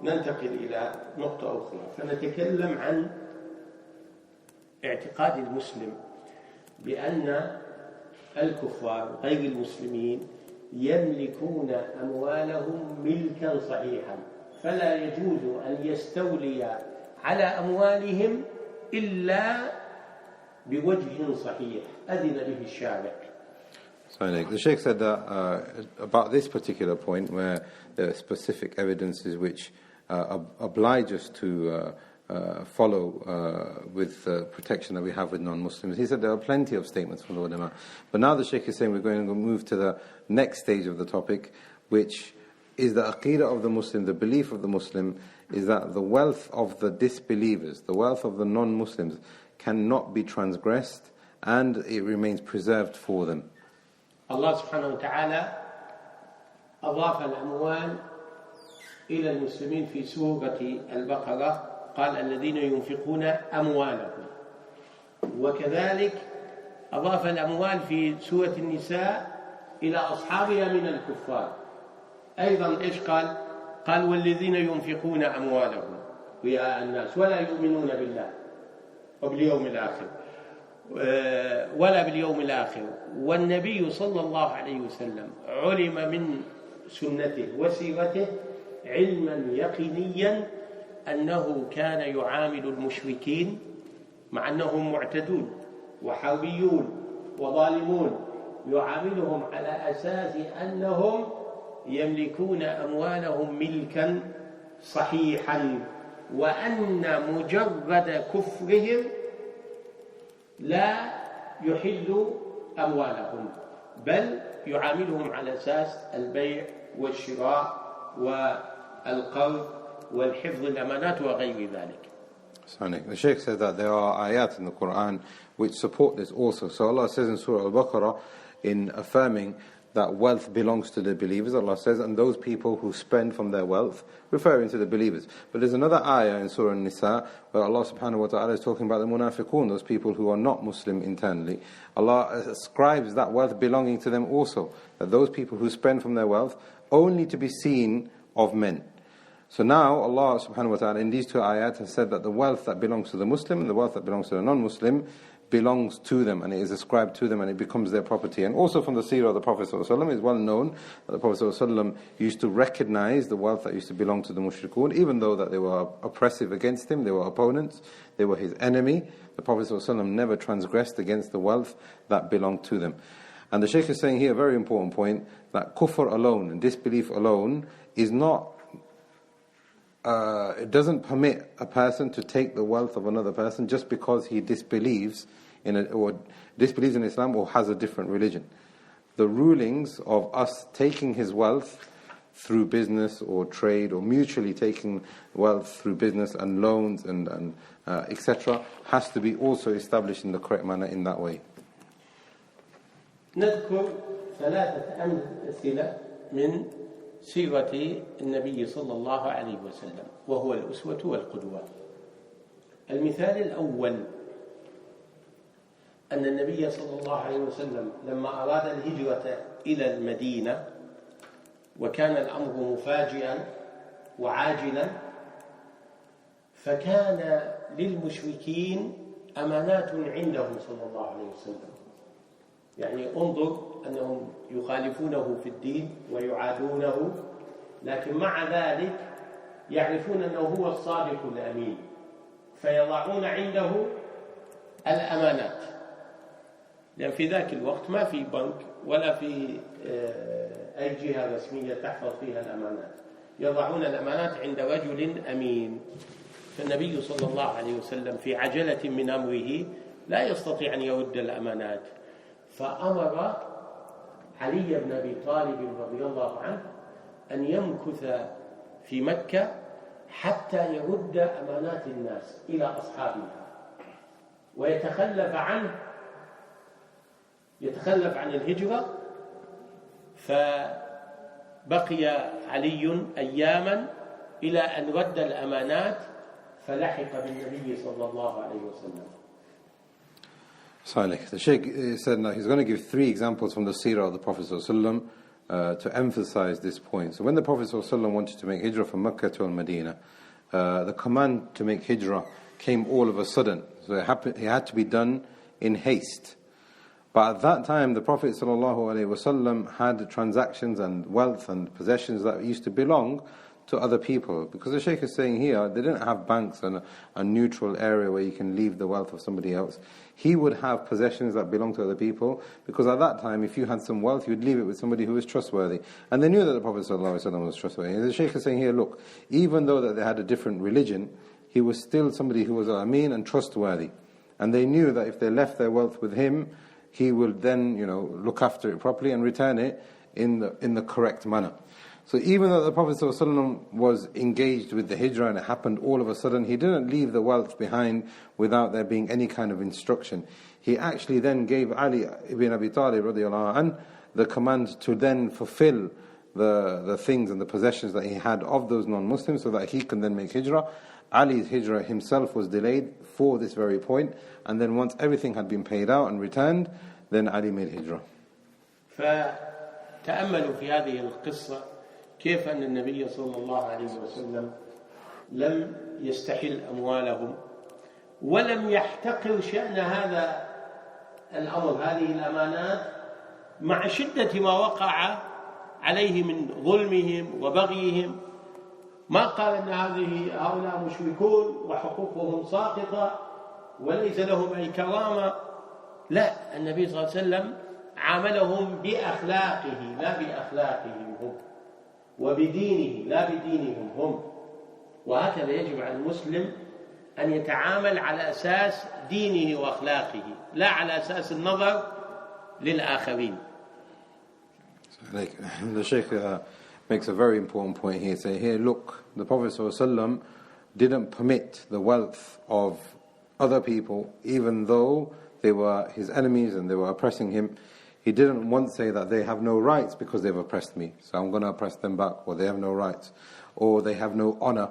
ننتقل إلى نقطة أخرى، فنتكلم عن اعتقاد المسلم بأن الكفار غير المسلمين يملكون أموالهم ملكا صحيحا، فلا يجوز أن يستولي على أموالهم إلا بوجه صحيح أذن به الشارع. So the Shaykh said that about this particular point, where there are specific evidences which oblige us to follow with the protection that we have with non-Muslims. He said there are plenty of statements from the ulama. But now the Shaykh is saying we're going to move to the next stage of the topic, which is the aqeedah of the Muslim, the belief of the Muslim, is that the wealth of the disbelievers, the wealth of the non-Muslims, cannot be transgressed, and it remains preserved for them. Allah subhanahu wa ta'ala أضاف الأموال إلى المسلمين في سورة البقرة، قال الذين ينفقون أموالهم، وكذلك أضاف الأموال في سورة النساء إلى أصحابها من الكفار. أيضا إيش قال؟ قال والذين ينفقون أموالهم رئاء الناس ولا يؤمنون بالله وباليوم الآخر ولا باليوم الآخر. والنبي صلى الله عليه وسلم علم من سنته وسيرته علما يقينيا أنه كان يعامل المشركين مع أنهم معتدون وحربيون وظالمون، يعاملهم على أساس أنهم يملكون أموالهم ملكا صحيحا، وأن مجرد كفرهم لا يحل أموالهم، بل يعاملهم على أساس البيع والشراء والقرض والحفظ الأمانات وغير ذلك. The Shaykh said that there are ayat in the Quran which support this also. So Allah says in Surah Al-Baqarah, in affirming that wealth belongs to the believers, Allah says, and those people who spend from their wealth, referring to the believers. But there's another ayah in Surah An-Nisa where Allah subhanahu wa ta'ala is talking about the munafiqun, those people who are not Muslim internally. Allah ascribes that wealth belonging to them also, that those people who spend from their wealth only to be seen of men. So now Allah subhanahu wa ta'ala in these two ayat has said that the wealth that belongs to the Muslim and the wealth that belongs to the non-Muslim belongs to them, and it is ascribed to them, and it becomes their property. And also from the seerah of the Prophet ﷺ, it's well known that the Prophet ﷺ used to recognize the wealth that used to belong to the mushrikun, even though that they were oppressive against him, they were opponents, they were his enemy. The Prophet ﷺ never transgressed against the wealth that belonged to them. And the Shaykh is saying here a very important point, that kufr alone and disbelief alone is not it doesn't permit a person to take the wealth of another person just because he disbelieves in Islam or has a different religion. The rulings of us taking his wealth through business or trade, or mutually taking wealth through business and loans and etc., has to be also established in the correct manner in that way. نذكر ثلاثة أمثلة من سيرة النبي صلى الله عليه وسلم، وهو الأسوة والقدوة. المثال الأول أن النبي صلى الله عليه وسلم لما أراد الهجرة إلى المدينة وكان الأمر مفاجئا وعاجلا، فكان للمشركين أمانات عنده صلى الله عليه وسلم. يعني انظر أنهم يخالفونه في الدين ويعادونه، لكن مع ذلك يعرفون أنه هو الصادق الأمين، فيضعون عنده الأمانات. لأن في ذاك الوقت ما في بنك ولا في أي جهة رسمية تحفظ فيها الأمانات، يضعون الأمانات عند رجل أمين. فالنبي صلى الله عليه وسلم في عجلة من أمره لا يستطيع أن يرد الأمانات، فأمر علي بن أبي طالب رضي الله عنه أن يمكث في مكة حتى يرد أمانات الناس إلى أصحابها، ويتخلف عن الهجرة. فبقي علي أياما إلى أن رد الأمانات فلحق بالنبي صلى الله عليه وسلم. Salih. The Shaykh said now he's going to give 3 examples from the seerah of the Prophet ﷺ, to emphasize this point. So when the Prophet ﷺ wanted to make hijrah from Mecca to Al-Madinah, the command to make hijrah came all of a sudden. So it had to be done in haste. But at that time the Prophet ﷺ had transactions and wealth and possessions that used to belong to other people. Because the Shaykh is saying here, they didn't have banks and a neutral area where you can leave the wealth of somebody else. He would have possessions that belong to other people, because at that time, if you had some wealth, you'd leave it with somebody who was trustworthy. And they knew that the Prophet ﷺ was trustworthy. And the Shaykh is saying here, look, even though that they had a different religion, he was still somebody who was ameen and trustworthy. And they knew that if they left their wealth with him, he would then, look after it properly and return it in the correct manner. So even though the Prophet ﷺ was engaged with the hijrah and it happened all of a sudden, he didn't leave the wealth behind without there being any kind of instruction. He actually then gave Ali ibn Abi Talib radiallahu anh the command to then fulfill the things and the possessions that he had of those non-Muslims so that he can then make hijrah. Ali's hijrah himself was delayed for this very point, and then once everything had been paid out and returned, then Ali made hijrah. فتأملوا في هذه القصة كيف أن النبي صلى الله عليه وسلم لم يستحل أموالهم ولم يحتقر شأن هذا الأمر، هذه الأمانات، مع شدة ما وقع عليه من ظلمهم وبغيهم. ما قال أن هؤلاء مشركون وحقوقهم ساقطة وليس لهم أي كرامة. لا، النبي صلى الله عليه وسلم عاملهم بأخلاقه لا بأخلاقهم هم، وبدينه لا بدينهم هم. وهكذا يجب على المسلم أن يتعامل على أساس دينه وأخلاقه، لا على أساس النظر للآخرين. The Shaykh makes a very important point here. Say here, look, the Prophet ﷺ didn't permit the wealth of other people, even though they were his enemies and they were oppressing him. He didn't once say that they have no rights because they've oppressed me, so I'm going to oppress them back, or they have no rights, or they have no honor.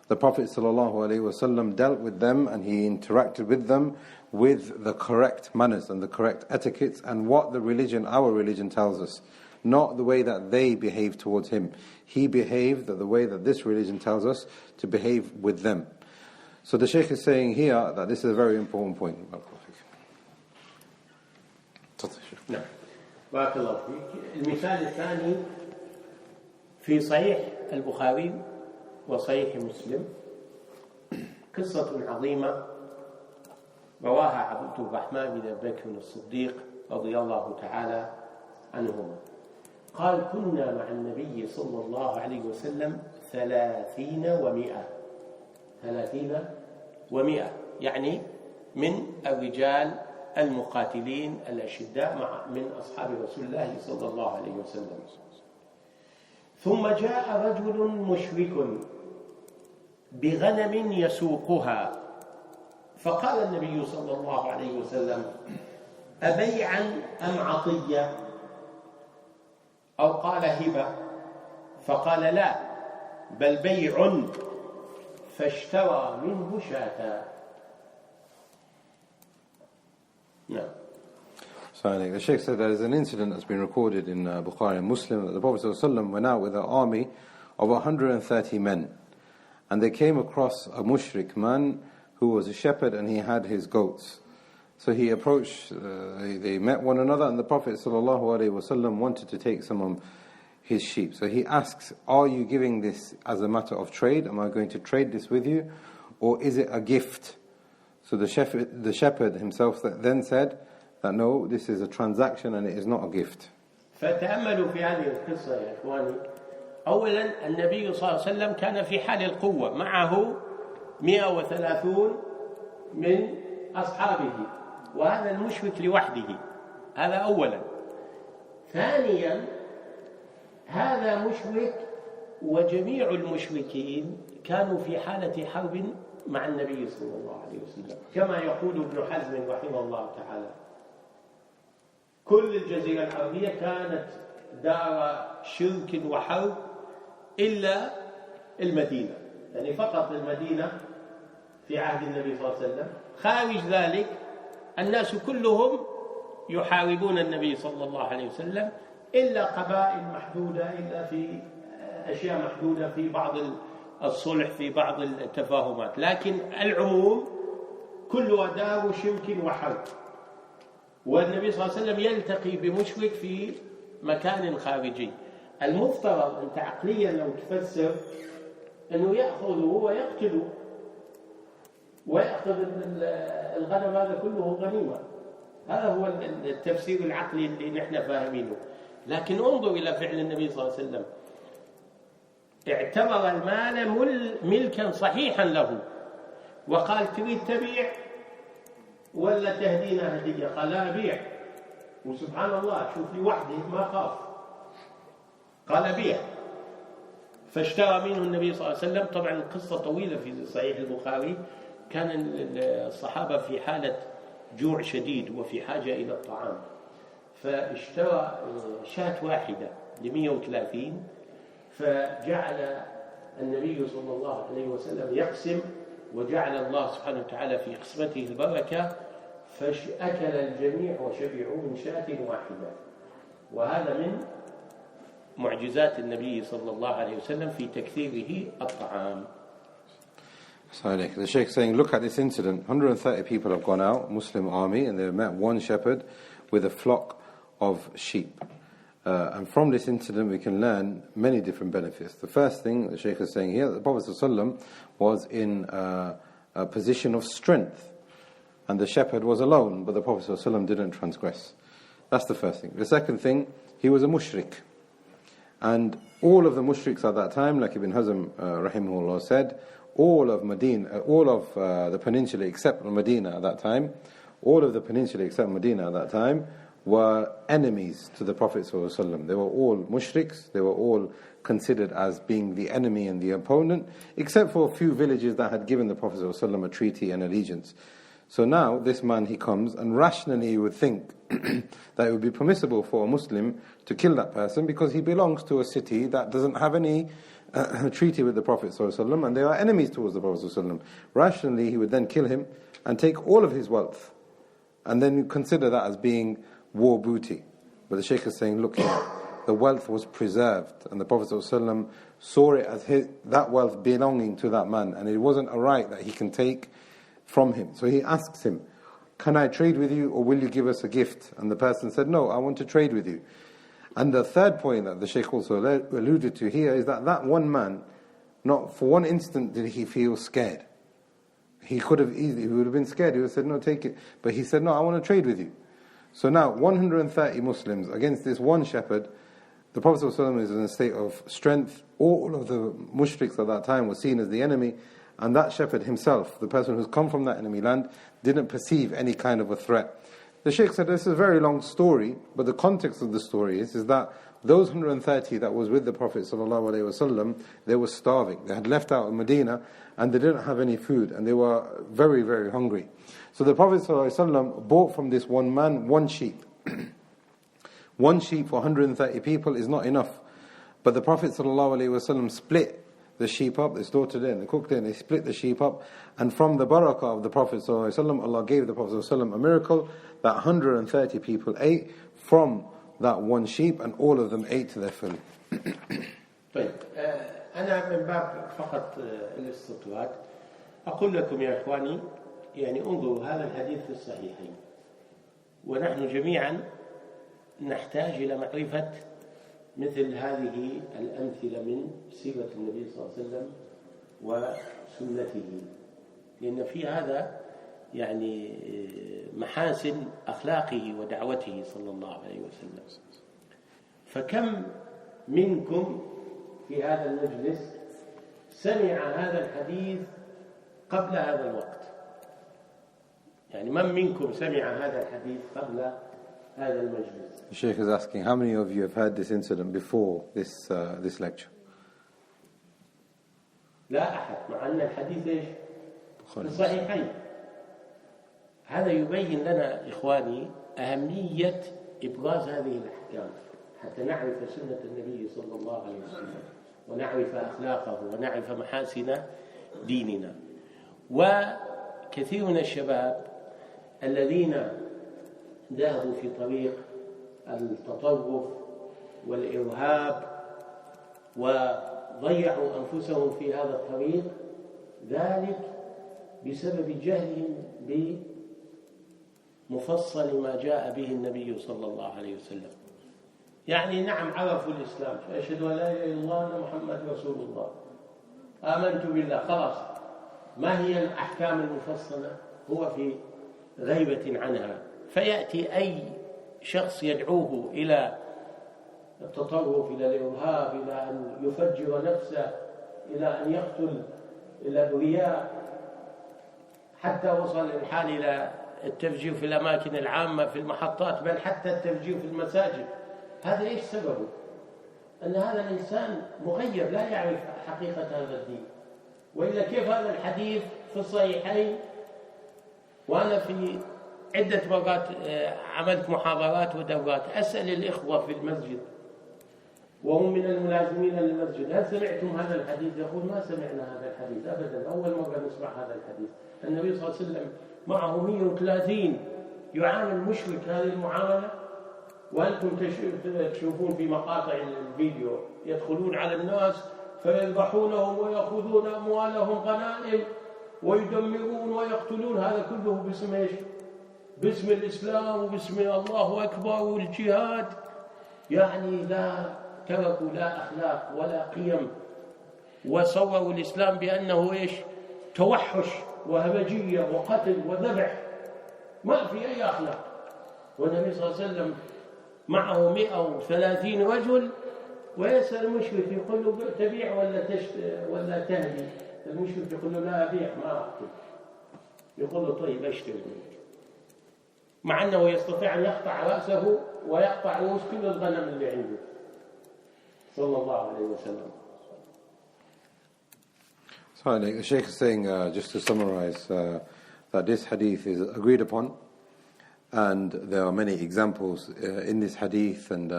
The Prophet ﷺ dealt with them and he interacted with them with the correct manners and the correct etiquettes and what the religion, our religion, tells us. Not the way that they behave towards him. He behaved the way that this religion tells us to behave with them. So the Shaykh is saying here that this is a very important point. نعم. بارك الله فيك. المثال الثاني في صحيح البخاري وصحيح مسلم قصة عظيمة رواها عبد الرحمن بن بكر الصديق رضي الله تعالى عنهما. قال: كنا مع النبي صلى الله عليه وسلم 30 و100، يعني من الرجال المقاتلين الأشداء من أصحاب رسول الله صلى الله عليه وسلم. ثم جاء رجل مشرك بغنم يسوقها، فقال النبي صلى الله عليه وسلم: أبيعا أم عطية؟ أو قال هبة؟ فقال: لا، بل بيع. فاشترى منه شاة. No. So the Shaykh said there is an incident that's been recorded in Bukhari and Muslim that the Prophet ﷺ went out with an army of 130 men, and they came across a mushrik man who was a shepherd and he had his goats. So he approached, they met one another, and the Prophet ﷺ wanted to take some of his sheep. So he asks, are you giving this as a matter of trade? Am I going to trade this with you? Or is it a gift? So the shepherd himself then said, that no, this is a transaction and it is not a gift. فتأملوا في هذه القصة يا إخواني. أولا النبي صلى الله عليه وسلم كان في حال القوة، معه 130 من أصحابه، وهذا المشرك لوحده، هذا أولا. ثانيا هذا مشرك وجميع المشركين كانوا في حالة حرب مع النبي صلى الله عليه وسلم، كما يقول ابن حزم رحمه الله تعالى: كل الجزيرة العربية كانت دار شرك وحرب إلا المدينة، يعني فقط المدينة في عهد النبي صلى الله عليه وسلم. خارج ذلك الناس كلهم يحاربون النبي صلى الله عليه وسلم، إلا قبائل محدودة، إلا في أشياء محدودة، في بعض الصلح، في بعض التفاهمات، لكن العموم كلها دار شرك وحرب. والنبي صلى الله عليه وسلم يلتقي بمشرك في مكان خارجي. المفترض أنت عقليا لو تفسر أنه يأخذه ويقتله ويأخذ الغنم هذا كله غنيمة، هذا هو التفسير العقلي اللي نحن فاهمينه. لكن انظر إلى فعل النبي صلى الله عليه وسلم، اعتبر المال ملكا صحيحا له، وقال: تريد تبيع ولا تهدينا هدية؟ قال: لا أبيع. وسبحان الله، شوف لي وحده ما خاف، قال: بيع. فاشترى منه النبي صلى الله عليه وسلم. طبعا القصة طويلة في صحيح البخاري، كان الصحابة في حالة جوع شديد وفي حاجة إلى الطعام، فاشترى شاة واحدة ل130، فجعل النبي صلى الله عليه وسلم يقسم، وجعل الله سبحانه وتعالى في قسمته البركة، فأكل الجميع وشبعوا من شاة واحدة. وهذا من معجزات النبي صلى الله عليه وسلم في تكثيره الطعام. The Shaykh saying, look at this incident. 130 people have gone out, Muslim army, and they've met one shepherd with a flock of sheep. And from this incident we can learn many different benefits. The first thing the Shaykh is saying here, the Prophet ﷺ was in a position of strength, and the shepherd was alone, but the Prophet ﷺ didn't transgress. That's the first thing. The second thing, he was a mushrik, and all of the mushriks at that time, like Ibn Hazm rahimahullah said, all of Medina, all of the peninsula except Medina at that time, all of the peninsula except Medina at that time were enemies to the Prophet ﷺ. They were all mushriks, they were all considered as being the enemy and the opponent, except for a few villages that had given the Prophet ﷺ a treaty and allegiance. So now this man, he comes, and rationally you would think that it would be permissible for a Muslim to kill that person because he belongs to a city that doesn't have any treaty with the Prophet ﷺ, and they are enemies towards the Prophet ﷺ. Rationally he would then kill him and take all of his wealth, and then consider that as being war booty. But the Shaykh is saying, look here, the wealth was preserved, and the Prophet ﷺ saw it as that wealth belonging to that man, and it wasn't a right that he can take from him. So he asks him, can I trade with you, or will you give us a gift? And the person said, no, I want to trade with you. And the third point that the Shaykh also alluded to here is that one man, not for one instant did he feel scared. He could have easily, he would have been scared, he would have said, no, take it. But he said, no, I want to trade with you. So now 130 Muslims against this one shepherd. The Prophet ﷺ is in a state of strength. All of the mushriks at that time were seen as the enemy, and that shepherd himself, the person who's come from that enemy land, didn't perceive any kind of a threat. The Shaykh said this is a very long story, but the context of the story is that those 130 that was with the Prophet ﷺ, they were starving. They had left out of Medina and they didn't have any food, and they were very, very hungry. So the Prophet ﷺ bought from this one man one sheep. One sheep for 130 people is not enough. But the Prophet ﷺ split the sheep up, they slaughtered it and they cooked it and they split the sheep up, and from the barakah of the Prophet ﷺ, Allah gave the Prophet ﷺ a miracle that 130 people ate from that one sheep, and all of them ate to their fill. طيب أنا من باب فقط الاستطراد أقول لكم يا إخواني، يعني انظروا هذا الحديث في الصحيحين، ونحن جميعا نحتاج إلى معرفة مثل هذه الأمثلة من سيرة النبي صلى الله عليه وسلم وسنته، لأن في هذا يعني محاسن أخلاقه ودعوته صلى الله عليه وسلم. فكم منكم في هذا المجلس سمع هذا الحديث قبل هذا الوقت؟ يعني من منكم سمع هذا الحديث قبل هذا المجلس؟ The Shaykh is asking, how many of you have heard this incident before this lecture? لا أحد، مع أن الحديث إيش؟ في الصحيحين. هذا يبين لنا إخواني أهمية إبراز هذه الأحكام حتى نعرف سنة النبي صلى الله عليه وسلم ونعرف أخلاقه ونعرف محاسن ديننا. وكثير من الشباب الذين ذهبوا في طريق التطرف والإرهاب وضيعوا أنفسهم في هذا الطريق، ذلك بسبب جهلهم بمفصل ما جاء به النبي صلى الله عليه وسلم. يعني نعم عرفوا الإسلام، أشهد أن لا إله إلا الله وأن محمد رسول الله، آمنت بالله، خلاص. ما هي الأحكام المفصلة؟ هو في غيبة عنها. فيأتي أي شخص يدعوه إلى التطرف، إلى الإرهاب، إلى أن يفجر نفسه، إلى أن يقتل، إلى الرياء، حتى وصل الحال إلى التفجير في الأماكن العامة في المحطات، بل حتى التفجير في المساجد. هذا إيش سببه؟ أن هذا الإنسان مغيب لا يعرف حقيقة هذا الدين. وإلا كيف هذا الحديث في الصحيحين؟ وأنا في عدة مرات عملت محاضرات ودورات أسأل الإخوة في المسجد وهم من الملازمين للمسجد، هل سمعتم هذا الحديث؟ يقول ما سمعنا هذا الحديث أبدا، أول مرة نسمع هذا الحديث. النبي صلى الله عليه وسلم معه 130 يعامل مشرك هذه المعاملة، وأنتم تشوفون في مقاطع الفيديو يدخلون على الناس فيذبحونهم ويأخذون أموالهم غنائم ويدمرون ويقتلون. هذا كله باسم إيش؟ باسم الإسلام وباسم الله أكبر والجهاد. يعني لا تركوا لا أخلاق ولا قيم، وصوروا الإسلام بأنه إيش؟ توحش وهمجية وقتل وذبح، ما في أي أخلاق. والنبي صلى الله عليه وسلم معه 130 رجل، ويسأل المشرك يقول له تبيع ولا تهدي؟ المشرك يقول له لا أبيع، ما أقتل. يقول له طيب أشتري منك، مع أنه يستطيع أن يقطع رأسه ويقطع رؤوس كل الغنم اللي عنده صلى الله عليه وسلم. So the Shaykh is saying, just to summarize, that this hadith is agreed upon, and there are many examples in this hadith and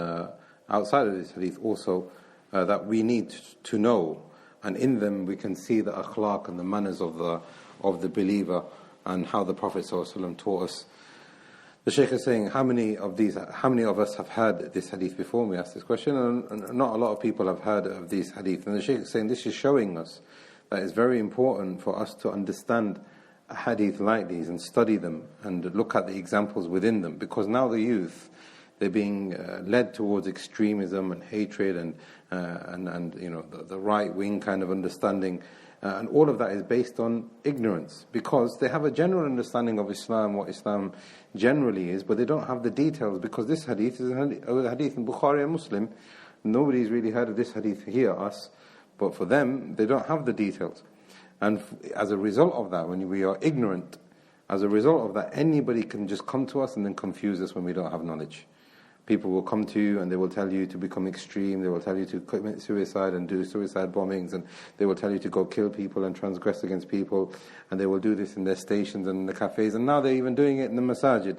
outside of this hadith also that we need to know, and in them we can see the akhlaq and the manners of the believer and how the Prophet ﷺ taught us. The Shaykh is saying, how many of us have heard this hadith before? We asked this question, and not a lot of people have heard of this hadith. And the Shaykh is saying this is showing us that it's very important for us to understand a hadith like these and study them and look at the examples within them, because now the youth, they're being led towards extremism and hatred and you know the right wing kind of understanding, and all of that is based on ignorance, because they have a general understanding of Islam, what Islam generally is, but they don't have the details, because this hadith is a hadith in Bukhari and Muslim. Nobody's really heard of this hadith here, us, but for them they don't have the details. And as a result of that, when we are ignorant, as a result of that, anybody can just come to us and then confuse us when we don't have knowledge. People will come to you and they will tell you to become extreme, they will tell you to commit suicide and do suicide bombings, and they will tell you to go kill people and transgress against people, and they will do this in their stations and in the cafes, and now they're even doing it in the masajid.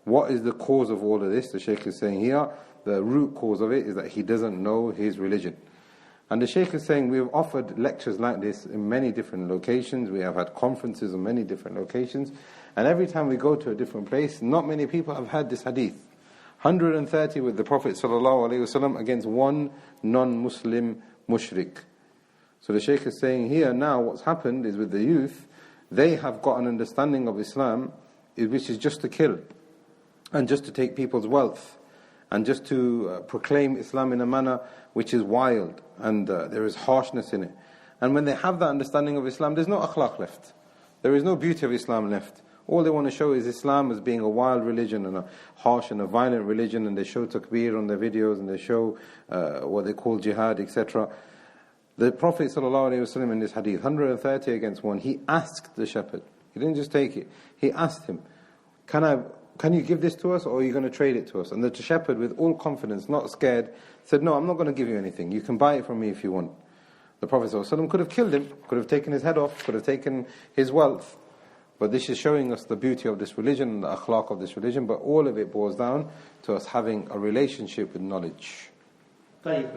What is the cause of all of this? The Shaykh is saying here, the root cause of it is that he doesn't know his religion. And the Shaykh is saying we have offered lectures like this in many different locations, we have had conferences in many different locations, and every time we go to a different place, not many people have heard this hadith. 130 with the Prophet ﷺ against one non-Muslim mushrik. So the Shaykh is saying here now what's happened is with the youth, they have got an understanding of Islam which is just to kill and just to take people's wealth and just to proclaim Islam in a manner which is wild, and there is harshness in it. And when they have that understanding of Islam, there's no akhlaq left. There is no beauty of Islam left. All they want to show is Islam as being a wild religion and a harsh and a violent religion, and they show takbir on their videos, and they show what they call jihad, etc. The Prophet ﷺ in this hadith, 130 against 1, he asked the shepherd. He didn't just take it. He asked him, can you give this to us, or are you going to trade it to us? And the shepherd, with all confidence, not scared, said, no, I'm not going to give you anything. You can buy it from me if you want. The Prophet ﷺ could have killed him, could have taken his head off, could have taken his wealth. But this is showing us the beauty of this religion and the akhlaq of this religion. But all of it boils down to us having a relationship with knowledge. طيب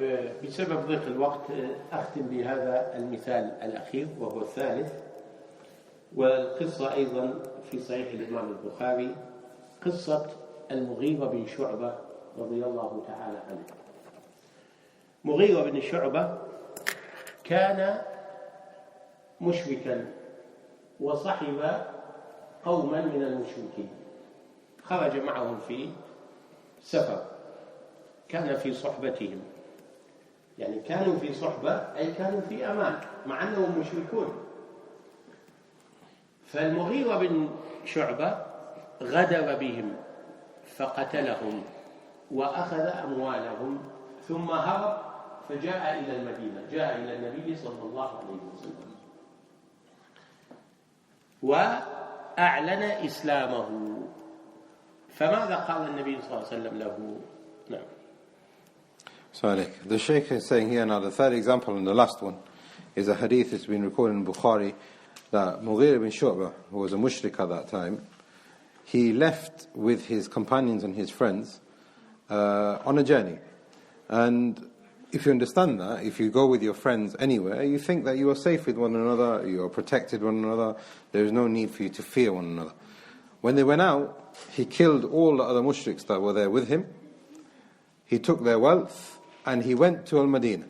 بسبب ضيق الوقت أختم بهذا المثال الأخير وهو الثالث. والقصة أيضا في صحيح الإمام البخاري، قصة المغيرة بن شعبة رضي الله تعالى عنه. مغيرة بن شعبة كان مشركا وصحب قوما من المشركين، خرج معهم في سفر، كان في صحبتهم، يعني كانوا في صحبة أي كانوا في أمان مع أنهم مشركون. فالمغيرة بن شعبة غدر بهم فقتلهم وأخذ أموالهم ثم هرب فجاء إلى المدينة، جاء إلى النبي صلى الله عليه وسلم وأعلن إسلامه. فماذا قال النبي صلى الله عليه وسلم له؟ نعم. So the Shaykh is saying here now, the third example and the last one is a hadith that's been recorded in Bukhari, that Mughira bin Shu'bah, who was a mushrik at that time, he left with his companions and his friends on a journey. And if you understand that, if you go with your friends anywhere, you think that you are safe with one another, you are protected one another, there is no need for you to fear one another. When they went out, he killed all the other mushriks that were there with him. He took their wealth and he went to Al-Madinah.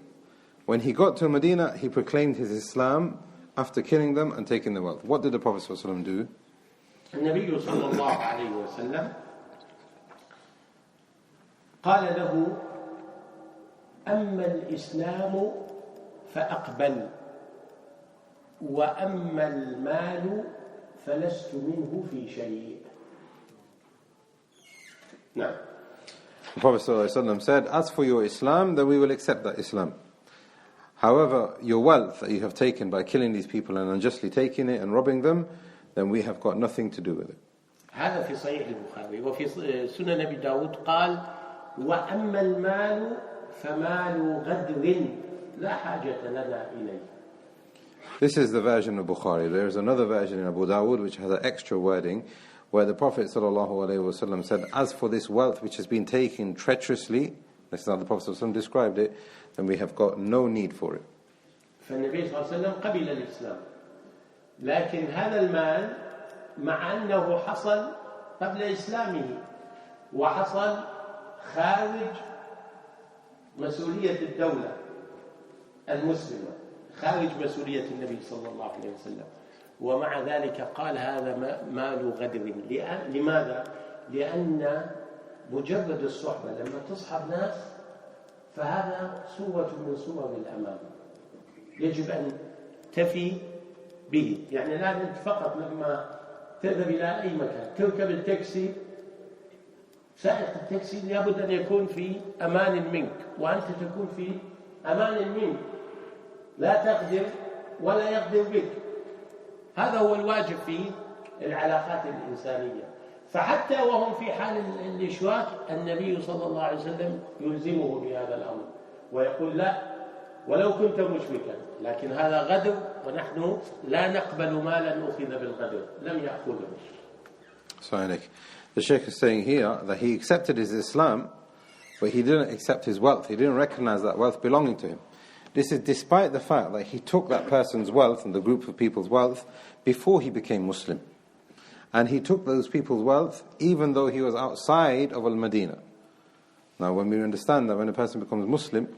When he got to Al-Madinah, he proclaimed his Islam after killing them and taking their wealth. What did the Prophet ﷺ do? النبي صلى الله عليه وسلم قال له: أما الإسلام فأقبل وأما المال فلست منه في شيء. نعم. The Prophet ﷺ said, as for your Islam, then we will accept that Islam. However, your wealth that you have taken by killing these people and unjustly taking it and robbing them, then we have got nothing to do with it. هذا في صحيح البخاري. وفي سنن أبي داود قال: وأما المال فمال غدر لا حاجة لنا إليه. This is the version of Bukhari. There is another version in Abu Dawud which has an extra wording where the Prophet ﷺ said, as for this wealth which has been taken treacherously, this is how the Prophet ﷺ described it, then we have got no need for it. فالنبي صلى الله عليه وسلم قبل الإسلام، لكن هذا المال مع أنه حصل قبل إسلامه وحصل خارج مسؤولية الدولة المسلمة، خارج مسؤولية النبي صلى الله عليه وسلم، ومع ذلك قال هذا مال غدر. لماذا؟ لأن مجرد الصحبة لما تصحب ناس فهذا صورة من صور الأمان، يجب أن تفي به. يعني لا أنت فقط لما تذهب إلى أي مكان تركب التاكسي، سائق التاكسي لابد أن يكون في أمان منك وأنت تكون في أمان منك، لا تقدر ولا يقدر بك. هذا هو الواجب في العلاقات الإنسانية. فحتى وهم في حال الإشواك النبي صلى الله عليه وسلم يلزمه بهذا الأمر ويقول: لا، ولو كنت مشركا، لكن هذا غدر ونحن لا نقبل مالا أخذ بالغدر، لم يأخذه. So the Shaykh is saying here that he accepted his Islam, but he didn't accept his wealth. He didn't recognize that wealth belonging to him. This is despite the fact that he took that person's wealth and the group of people's wealth before he became Muslim. And he took those people's wealth even though he was outside of Al-Madinah. Now when we understand that when a person becomes Muslim,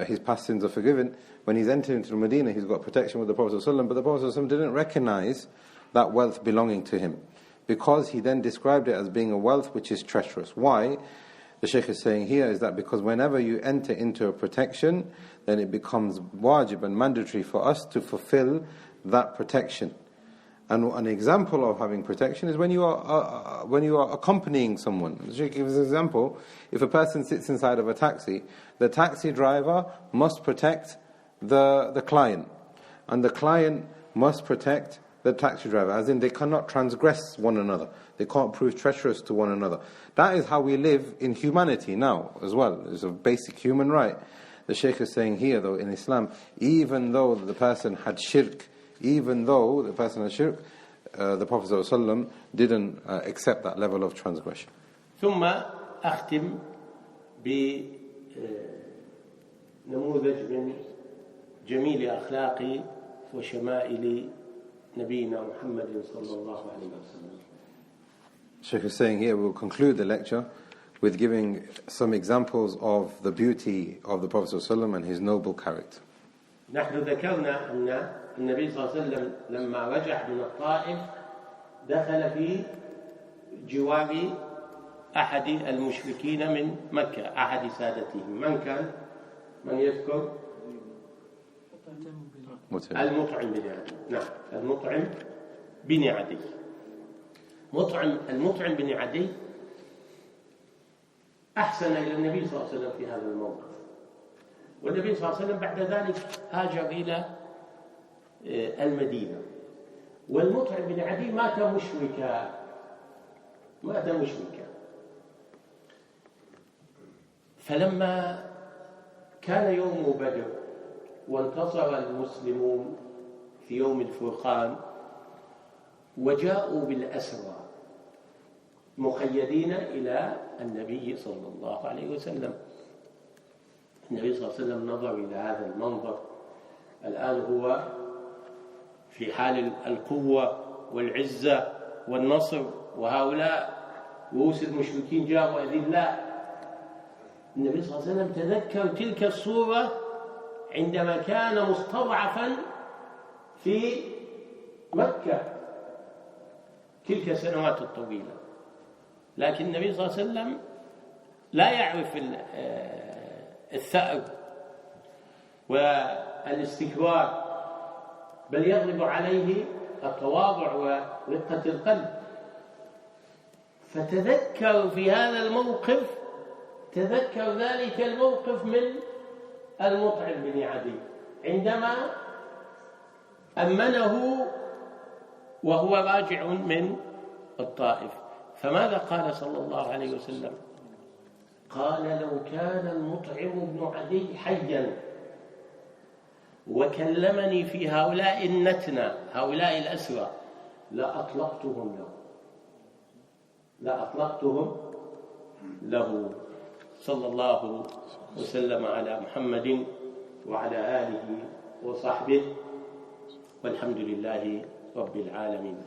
his past sins are forgiven, when he's entering into Medina he's got protection with the Prophet ﷺ, but the Prophet ﷺ didn't recognize that wealth belonging to him, because he then described it as being a wealth which is treacherous. Why? The Shaykh is saying here is that because whenever you enter into a protection, then it becomes wajib and mandatory for us to fulfill that protection. And an example of having protection is when you are accompanying someone. The Shaykh gives an example. If a person sits inside of a taxi, the taxi driver must protect the client, and the client must protect the taxi driver, as in they cannot transgress one another. They can't prove treacherous to one another. That is how we live in humanity now as well. It's a basic human right. The Shaykh is saying here, though, in Islam, even though the person had shirk, the Prophet ﷺ didn't accept that level of transgression. ثم أختم بنموذج من جميل أخلاق وشمائل نبينا محمد صلى الله عليه وسلم. Shaykh is saying here, we'll conclude the lecture with giving some examples of the beauty of the Prophet ﷺ and his noble character. نحن ذكرنا أن النبي صلى الله عليه وسلم لما رجع من الطائف دخل في جوار أحد المشركين من مكة، أحد سادتهم. من كان؟ من يذكر؟ المطعم بن عدي. نعم، المطعم بن عدي. المطعم بن عدي أحسن إلى النبي صلى الله عليه وسلم في هذا الموقف، والنبي صلى الله عليه وسلم بعد ذلك هاجر إلى المدينة، والمطعم بن عدي مات مشركا. فلما كان يوم بدر وانتصر المسلمون في يوم الفرقان وجاءوا بالأسرى مقيدين إلى النبي صلى الله عليه وسلم، النبي صلى الله عليه وسلم نظر إلى هذا المنظر. الآن هو في حال القوة والعزة والنصر، وهؤلاء رؤوس المشركين جاءوا أذلاء. النبي صلى الله عليه وسلم تذكر تلك الصورة عندما كان مستضعفا في مكة تلك السنوات الطويلة، لكن النبي صلى الله عليه وسلم لا يعرف الثأر والاستكبار، بل يغلب عليه التواضع ورقة القلب. فتذكر في هذا الموقف، تذكر ذلك الموقف من المطعم بن عدي عندما أمنه وهو راجع من الطائف. فماذا قال صلى الله عليه وسلم؟ قال: لو كان المطعم بن عدي حيا وكلمني في هؤلاء النتنى، هؤلاء الأسرى، لأطلقتهم له صلى الله وسلم على محمد وعلى آله وصحبه، والحمد لله رب العالمين.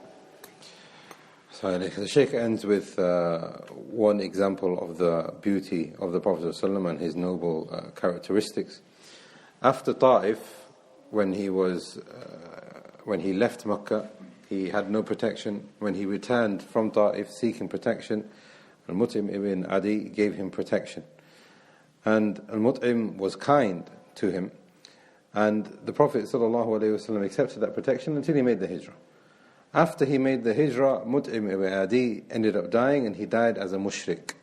So the Shaykh ends with one example of the beauty of the Prophet ﷺ and his noble characteristics. After Ta'if, when he left Makkah, he had no protection. When he returned from Ta'if seeking protection, Al-Mut'im ibn Adi gave him protection. And Al-Mut'im was kind to him. And the Prophet ﷺ accepted that protection until he made the hijrah. After he made the hijrah, Mut'im ibn Adi ended up dying, and he died as a mushrik.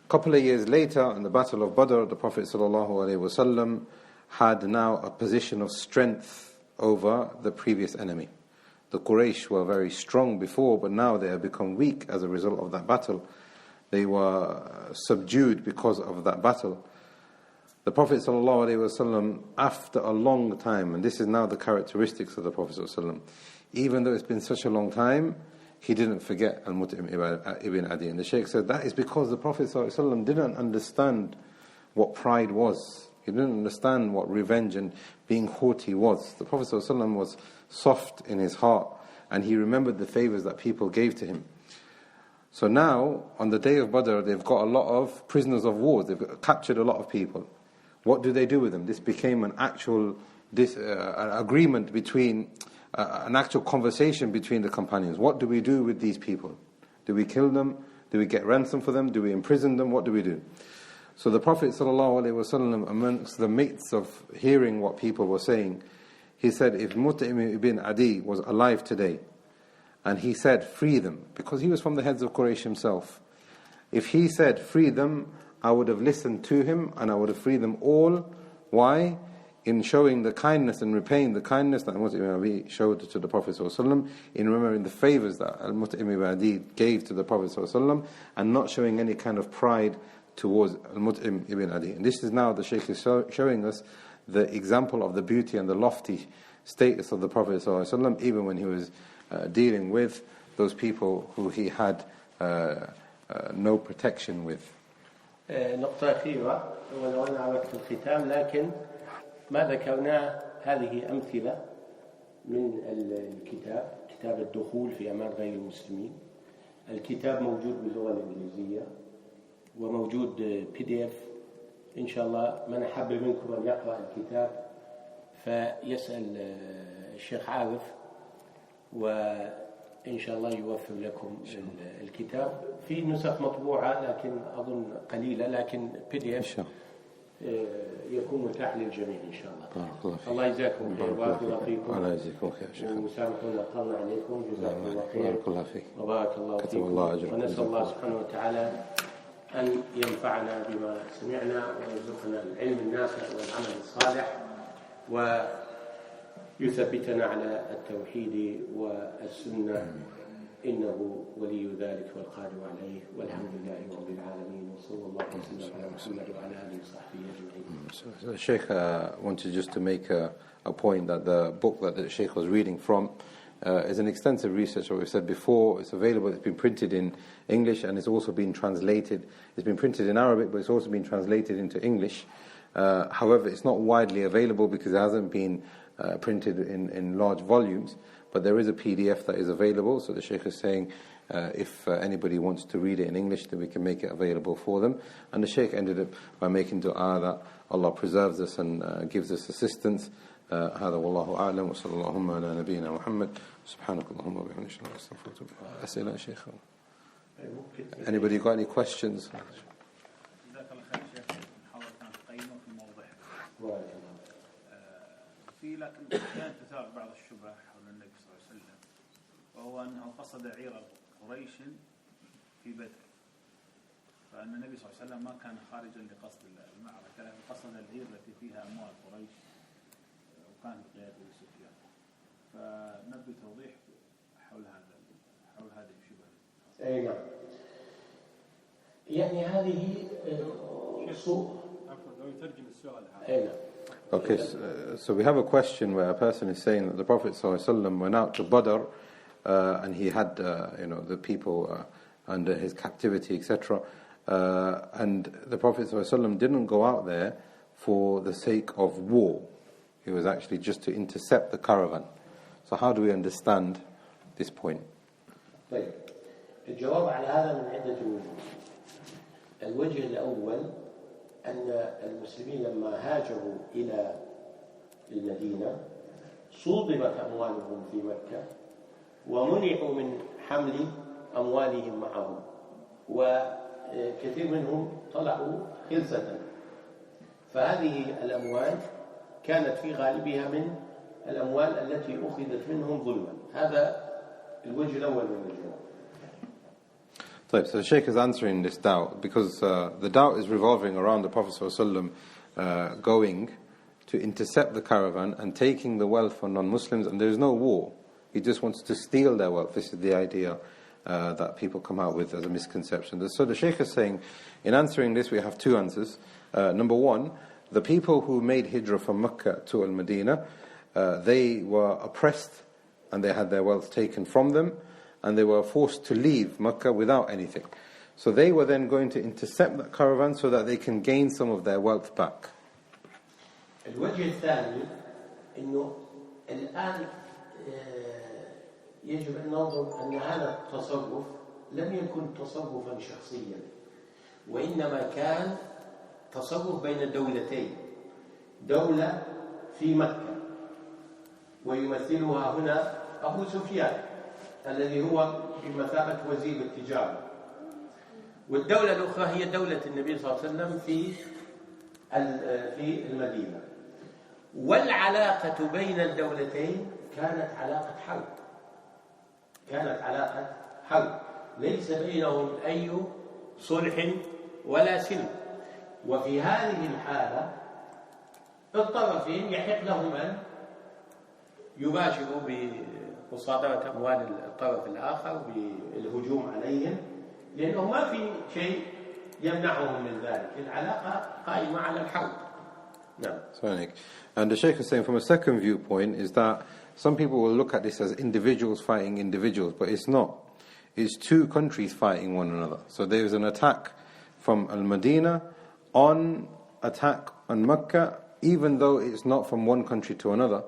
A couple of years later, in the Battle of Badr, the Prophet ﷺ had now a position of strength over the previous enemy. The Quraysh were very strong before, but now they have become weak as a result of that battle. They were subdued because of that battle. The Prophet ﷺ, after a long time, and this is now the characteristics of the Prophet ﷺ, even though it's been such a long time, he didn't forget Al-Mut'im ibn Adi. And the Shaykh said that is because the Prophet ﷺ didn't understand what pride was. He didn't understand what revenge and being haughty was. The Prophet ﷺ was soft in his heart, and he remembered the favors that people gave to him. So now, on the day of Badr, they've got a lot of prisoners of war. They've captured a lot of people. What do they do with them? This became an actual agreement between, an actual conversation between the companions. What do we do with these people? Do we kill them? Do we get ransom for them? Do we imprison them? What do we do? So the Prophet ﷺ, amongst the midst of hearing what people were saying, he said, if Mut'im ibn Adi was alive today, and he said, free them, because he was from the heads of Quraysh himself. If he said, free them, I would have listened to him and I would have freed them all. Why? In showing the kindness and repaying the kindness that Mut'im ibn Adi showed to the Prophet ﷺ, in remembering the favors that Al-Mut'im ibn Adi gave to the Prophet ﷺ, and not showing any kind of pride towards Al-Mut'im ibn Adi. And this is now the Shaykh is showing us the example of the beauty and the lofty status of the Prophet ﷺ, even when he was dealing with those people who he had no protection with. نقطة أخيرة ولو أن وقت الختام، لكن ما ذكرناه هذه أمثلة من الكتاب، كتاب الدخول في أمان غير المسلمين. الكتاب موجود باللغة الإنجليزية وموجود PDF. إن شاء الله من أحب منكم أن يقرأ الكتاب فيسأل الشيخ عارف وإن شاء الله يوفر لكم الكتاب. في نسخ مطبوعة لكن أظن قليلة، لكن PDF يكون متاح للجميع إن شاء الله. الله يجزاكم خير وبارك الله فيكم. الله يجزيكم خير شيخ. وسامحونا طلنا عليكم. جزاكم الله خير. بارك الله فيك. وبارك الله فيكم. ونسأل الله سبحانه وتعالى أن ينفعنا بما سمعنا ويرزقنا العلم النافع والعمل الصالح ويثبتنا على التوحيد والسنة، إنه ولي ذلك والقادر عليه، والحمد لله رب العالمين، وصلى الله وسلم على محمد وعلى آله وصحبه أجمعين. Shaykh wanted just to make a point that the book that the Shaykh was reading from is an extensive research, what we said before. It's available, it's been printed in English and it's also been translated. It's been printed in Arabic, but it's also been translated into English. However, it's not widely available because it hasn't been printed in large volumes, but there is a PDF that is available. So the Shaykh is saying if anybody wants to read it in English, then we can make it available for them. And the Shaykh ended up by making dua that Allah preserves us and gives us assistance. هذا والله أعلم وصلى اللهم على نبينا محمد سبحانك اللهم وبحمدك أستغفرك وأتوب إليك. أسئلة شيخ؟ Anybody got any questions? جزاك الله خير شيخ، المحاضرة كانت قيمة في موضوعها. في لكن كانت تثار بعض الشبهة حول النبي صلى الله عليه وسلم، وهو أنه قصد عير قريش في بدر، فأن النبي صلى الله عليه وسلم ما كان خارجا لقصد المعركة، لكن قصد العير التي فيها أموال قريش وكان بقيادة أبي سفيان. فنبي توضيح حول هذه الشبهة. أي نعم. يعني هذه سوء. يترجم السؤال هذا. أي نعم. Okay, so we have a question where a person is saying that the Prophet ﷺ went out to Badr and he had the people under his captivity, etc. And the Prophet ﷺ didn't go out there for the sake of war. It was actually just to intercept the caravan. So how do we understand this point? طيب الجواب على هذا من عدة وجوه. الوجه الأول أن المسلمين لما هاجروا إلى المدينة صوبت أموالهم في مكة ومنعوا من حمل أموالهم معهم، وكثير منهم طلعوا خلسة، فهذه الأموال كانت في غالبها من الأموال التي أخذت منهم ظلما. هذا الوجه الأول من الجواب. So the Shaykh is answering this doubt because the doubt is revolving around the Prophet ﷺ going to intercept the caravan and taking the wealth from non-Muslims, and there is no war. He just wants to steal their wealth. This is the idea that people come out with as a misconception. So the Shaykh is saying, in answering this, we have two answers. Number one, the people who made hijrah from Mecca to Al-Madinah, they were oppressed and they had their wealth taken from them, and they were forced to leave Mecca without anything. So they were then going to intercept that caravan so that they can gain some of their wealth back. الوجه الثاني إنه الآن يجب أن ننظر أن هذا التصرف لم يكن تصرفا شخصيا، وإنما كان تصرف بين الدولتين، دولة في مكة ويمثلها هنا أبو سفيان الذي هو بمثابة وزير التجارة، والدولة الأخرى هي دولة النبي صلى الله عليه وسلم في المدينة، والعلاقة بين الدولتين كانت علاقة حرب، كانت علاقة حرب، ليس بينهم أي صلح ولا سلم. وفي هذه الحالة الطرفين يحق لهم أن يباشروا بمصادرة أموال الطرف الآخر بالهجوم عليهم، لأنه ما في شيء يمنعهم من ذلك، العلاقة قائمة على الحرب. نعم. And the Shaykh is saying from a second viewpoint is that some people will look at this as individuals fighting individuals, but it's not. It's two countries fighting one another. So there is an attack from Al-Madinah on attack on Mecca, even though it's not from one country to another.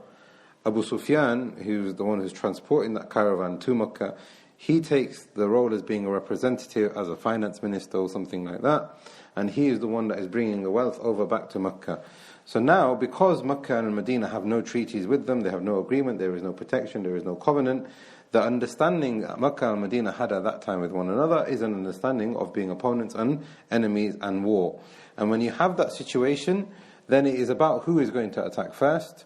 Abu Sufyan, who's the one who's transporting that caravan to Mecca, he takes the role as being a representative, as a finance minister or something like that, and he is the one that is bringing the wealth over back to Mecca. So now, because Mecca and Medina have no treaties with them, they have no agreement, there is no protection, there is no covenant, the understanding that Mecca and Medina had at that time with one another is an understanding of being opponents and enemies and war. And when you have that situation, then it is about who is going to attack first,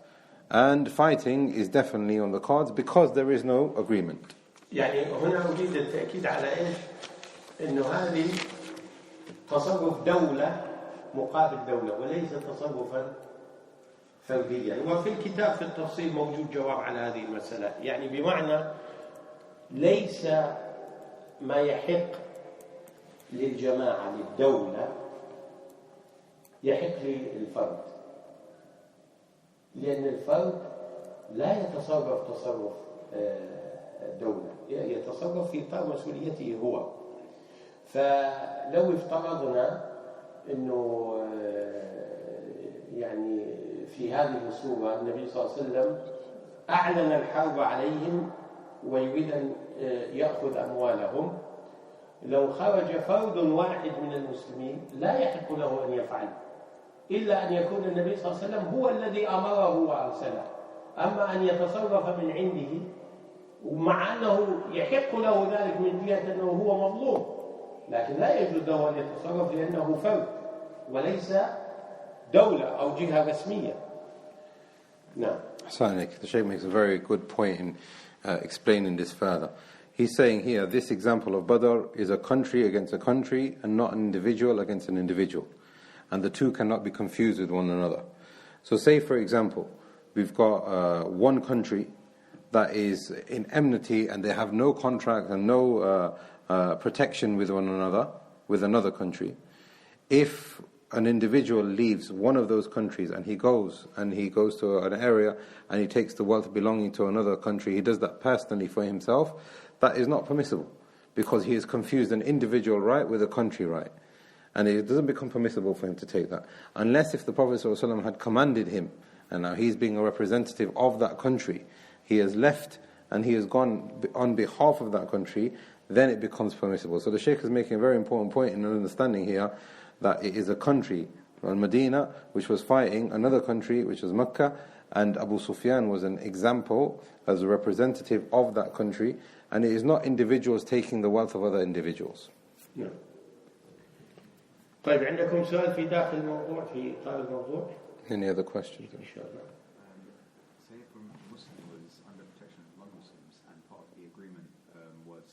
and fighting is definitely on the cards because there is no agreement. يعني هنا أريد التأكيد على إيش؟ إنه هذه تصرف دولة مقابل دولة وليس تصرفا فرديا. وفي الكتاب في التفصيل موجود جواب على هذه المسألة، يعني بمعنى ليس ما يحق للجماعة للدولة يحق للفرد، لأن الفرد لا يتصرف تصرف الدولة، يتصرف في إطار مسؤوليته هو. فلو افترضنا أنه يعني في هذه الصورة النبي صلى الله عليه وسلم أعلن الحرب عليهم ويريد أن يأخذ أموالهم، لو خرج فرد واحد من المسلمين لا يحق له أن يفعل إلا أن يكون النبي صلى الله عليه وسلم هو الذي أمره وأرسله. أما أن يتصرف من عنده ومع أنه يحق له ذلك من جهة أنه هو مظلوم، لكن لا يجوز له أن يتصرف لأنه فرد وليس دولة أو جهة رسمية. نعم. The Shaykh makes a very good point in explaining this further. He's saying here, this example of Badr is a country against a country and not an individual against an individual. And the two cannot be confused with one another. So say, for example, we've got one country that is in enmity and they have no contract and no protection with one another, with another country. If an individual leaves one of those countries and he goes to an area and he takes the wealth belonging to another country, he does that personally for himself, that is not permissible because he has confused an individual right with a country right. And it doesn't become permissible for him to take that. Unless if the Prophet ﷺ had commanded him, and now he's being a representative of that country, he has left and he has gone on behalf of that country, then it becomes permissible. So the Shaykh is making a very important point in understanding here that it is a country, Al-Madinah, which was fighting another country, which was Mecca, and Abu Sufyan was an example as a representative of that country, and it is not individuals taking the wealth of other individuals. Yeah. طيب عندكم سؤال في داخل الموضوع في إطار الموضوع؟ Any other questions? إن شاء الله. Say if a Muslim was under protection of non-Muslims and part of the agreement was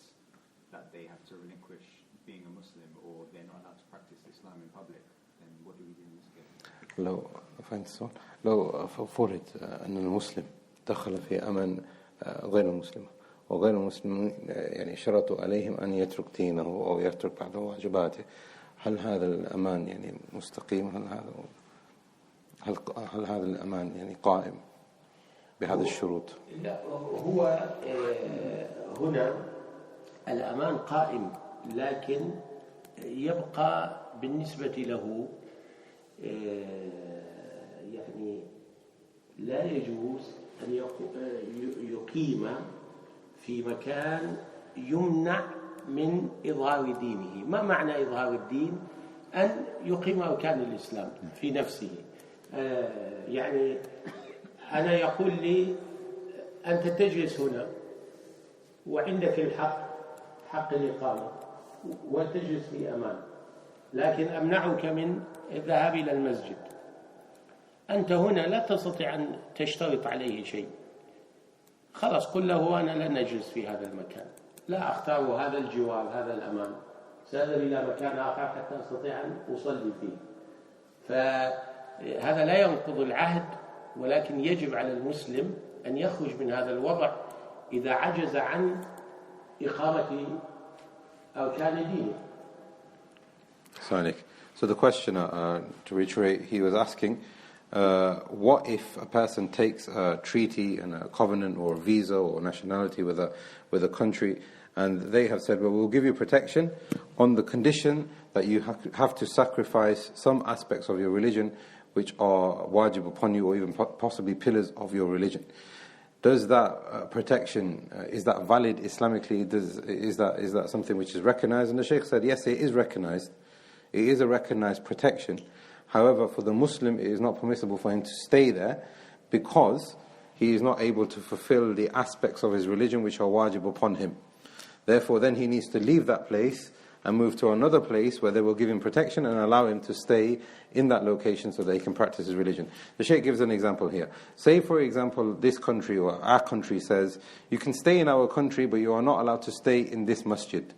that they have to relinquish being a Muslim or they're not allowed to practice Islam in public, then what do we do in this case? لو فرض أن المسلم دخل في أمن غير المسلم وغير المسلم يعني شرطوا عليهم أن يترك دينه أو يترك بعض واجباته، هل هذا الأمان يعني مستقيم؟ هل هذا الأمان يعني قائم بهذه الشروط؟ لا، هو هنا الأمان قائم، لكن يبقى بالنسبة له يعني لا يجوز أن يقيم في مكان يمنع من إظهار دينه. ما معنى إظهار الدين؟ أن يقيم أركان الإسلام في نفسه. يعني أنا يقول لي أنت تجلس هنا وعندك الحق، حق الإقامة، وتجلس في أمان، لكن أمنعك من الذهاب إلى المسجد. أنت هنا لا تستطيع أن تشترط عليه شيء، خلاص قل له أنا لن أجلس في هذا المكان، لا أختار هذا الجوار، هذا الأمان، سأذهب إلى مكان آخر حتى أستطيع أن أصلي فيه. فهذا لا ينقض العهد، ولكن يجب على المسلم أن يخرج من هذا الوضع إذا عجز عن إقامة أركان دينه. So the questioner, to reiterate, he was asking, what if a person takes a treaty and a covenant or a visa or nationality with a country, and they have said, well, we'll give you protection on the condition that you have to sacrifice some aspects of your religion which are wajib upon you, or even possibly pillars of your religion. Does that protection, is that valid Islamically? Is that something which is recognized? And the Shaykh said, yes, it is recognized. It is a recognized protection. However, for the Muslim, it is not permissible for him to stay there because he is not able to fulfill the aspects of his religion which are wajib upon him. Therefore, then he needs to leave that place and move to another place where they will give him protection and allow him to stay in that location so that he can practice his religion. The Shaykh gives an example here. Say, for example, this country or our country says, you can stay in our country, but you are not allowed to stay in this masjid.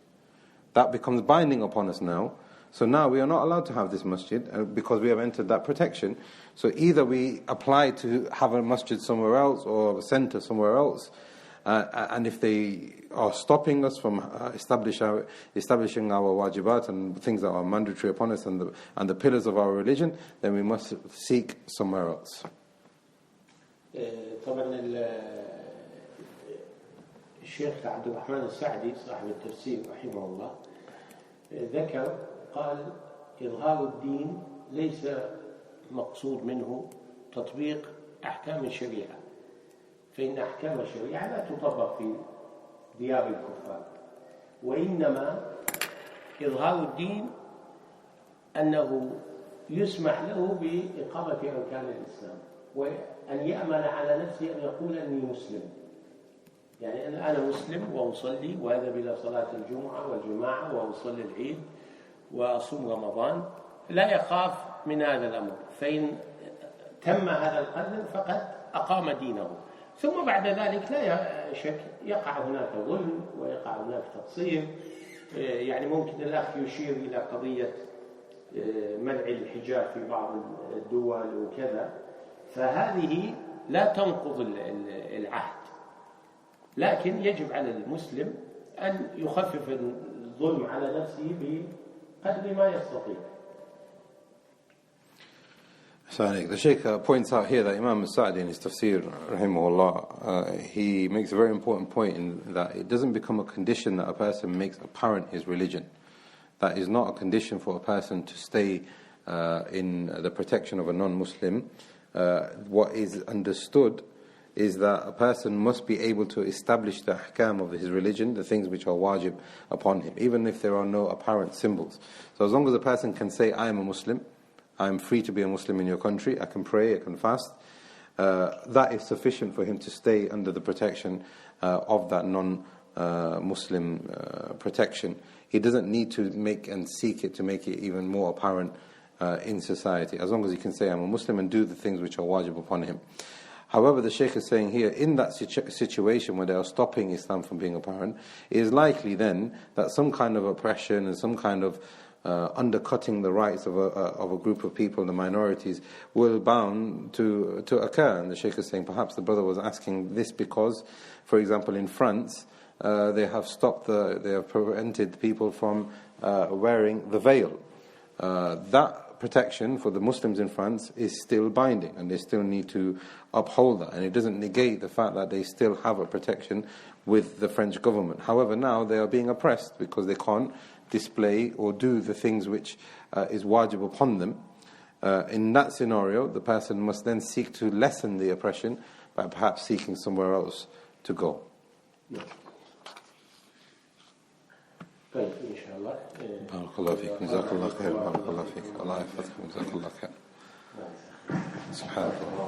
That becomes binding upon us now. So now we are not allowed to have this masjid because we have entered that protection. So either we apply to have a masjid somewhere else or a center somewhere else, and if they are stopping us from establishing our wajibat and things that are mandatory upon us and the pillars of our religion, then we must seek somewhere else. طبعا الشيخ عبد الرحمن السعدي صاحب التفسير رحمه الله ذكر قال إظهار الدين ليس مقصود منه تطبيق أحكام الشريعة، فإن أحكام الشريعة لا تطبق في ديار الكفار، وإنما إظهار الدين أنه يسمح له بإقامة أركان الإسلام، وأن يأمن على نفسه أن يقول أني مسلم، يعني أنا مسلم وأصلي وأذهب إلى صلاة الجمعة والجماعة وأصلي العيد وأصوم رمضان، لا يخاف من هذا الأمر، فإن تم هذا القدر فقد أقام دينه. ثم بعد ذلك لا شك يقع هناك ظلم ويقع هناك تقصير. يعني ممكن الأخ يشير إلى قضية منع الحجاب في بعض الدول وكذا، فهذه لا تنقض العهد، لكن يجب على المسلم أن يخفف الظلم على نفسه بقدر ما يستطيع. The Shaykh points out here that Imam al-Sa'di in his tafsir, rahimahullah, he makes a very important point in that it doesn't become a condition that a person makes apparent his religion. That is not a condition for a person to stay in the protection of a non-Muslim. What is understood is that a person must be able to establish the ahkam of his religion, the things which are wajib upon him, even if there are no apparent symbols. So as long as a person can say, I am a Muslim, I am free to be a Muslim in your country, I can pray, I can fast, that is sufficient for him to stay under the protection of that non-Muslim protection. He doesn't need to make and seek it to make it even more apparent in society, as long as he can say, I'm a Muslim, and do the things which are wajib upon him. However, the Shaykh is saying here, in that situation where they are stopping Islam from being apparent, it is likely then that some kind of oppression and some kind of undercutting the rights of a group of people, the minorities, will bound to occur. And the Shaykh is saying perhaps the brother was asking this because, for example, in France, they have prevented people from wearing the veil. That protection for the Muslims in France is still binding, and they still need to uphold that, and it doesn't negate the fact that they still have a protection with the French government. However, now they are being oppressed because they can't display or do the things which is wajib upon them. In that scenario, the person must then seek to lessen the oppression by perhaps seeking somewhere else to go. طيب إن شاء الله. بارك الله فيك، جزاك الله خير، بارك الله فيك، الله يحفظكم، جزاك الله خير. سبحان الله.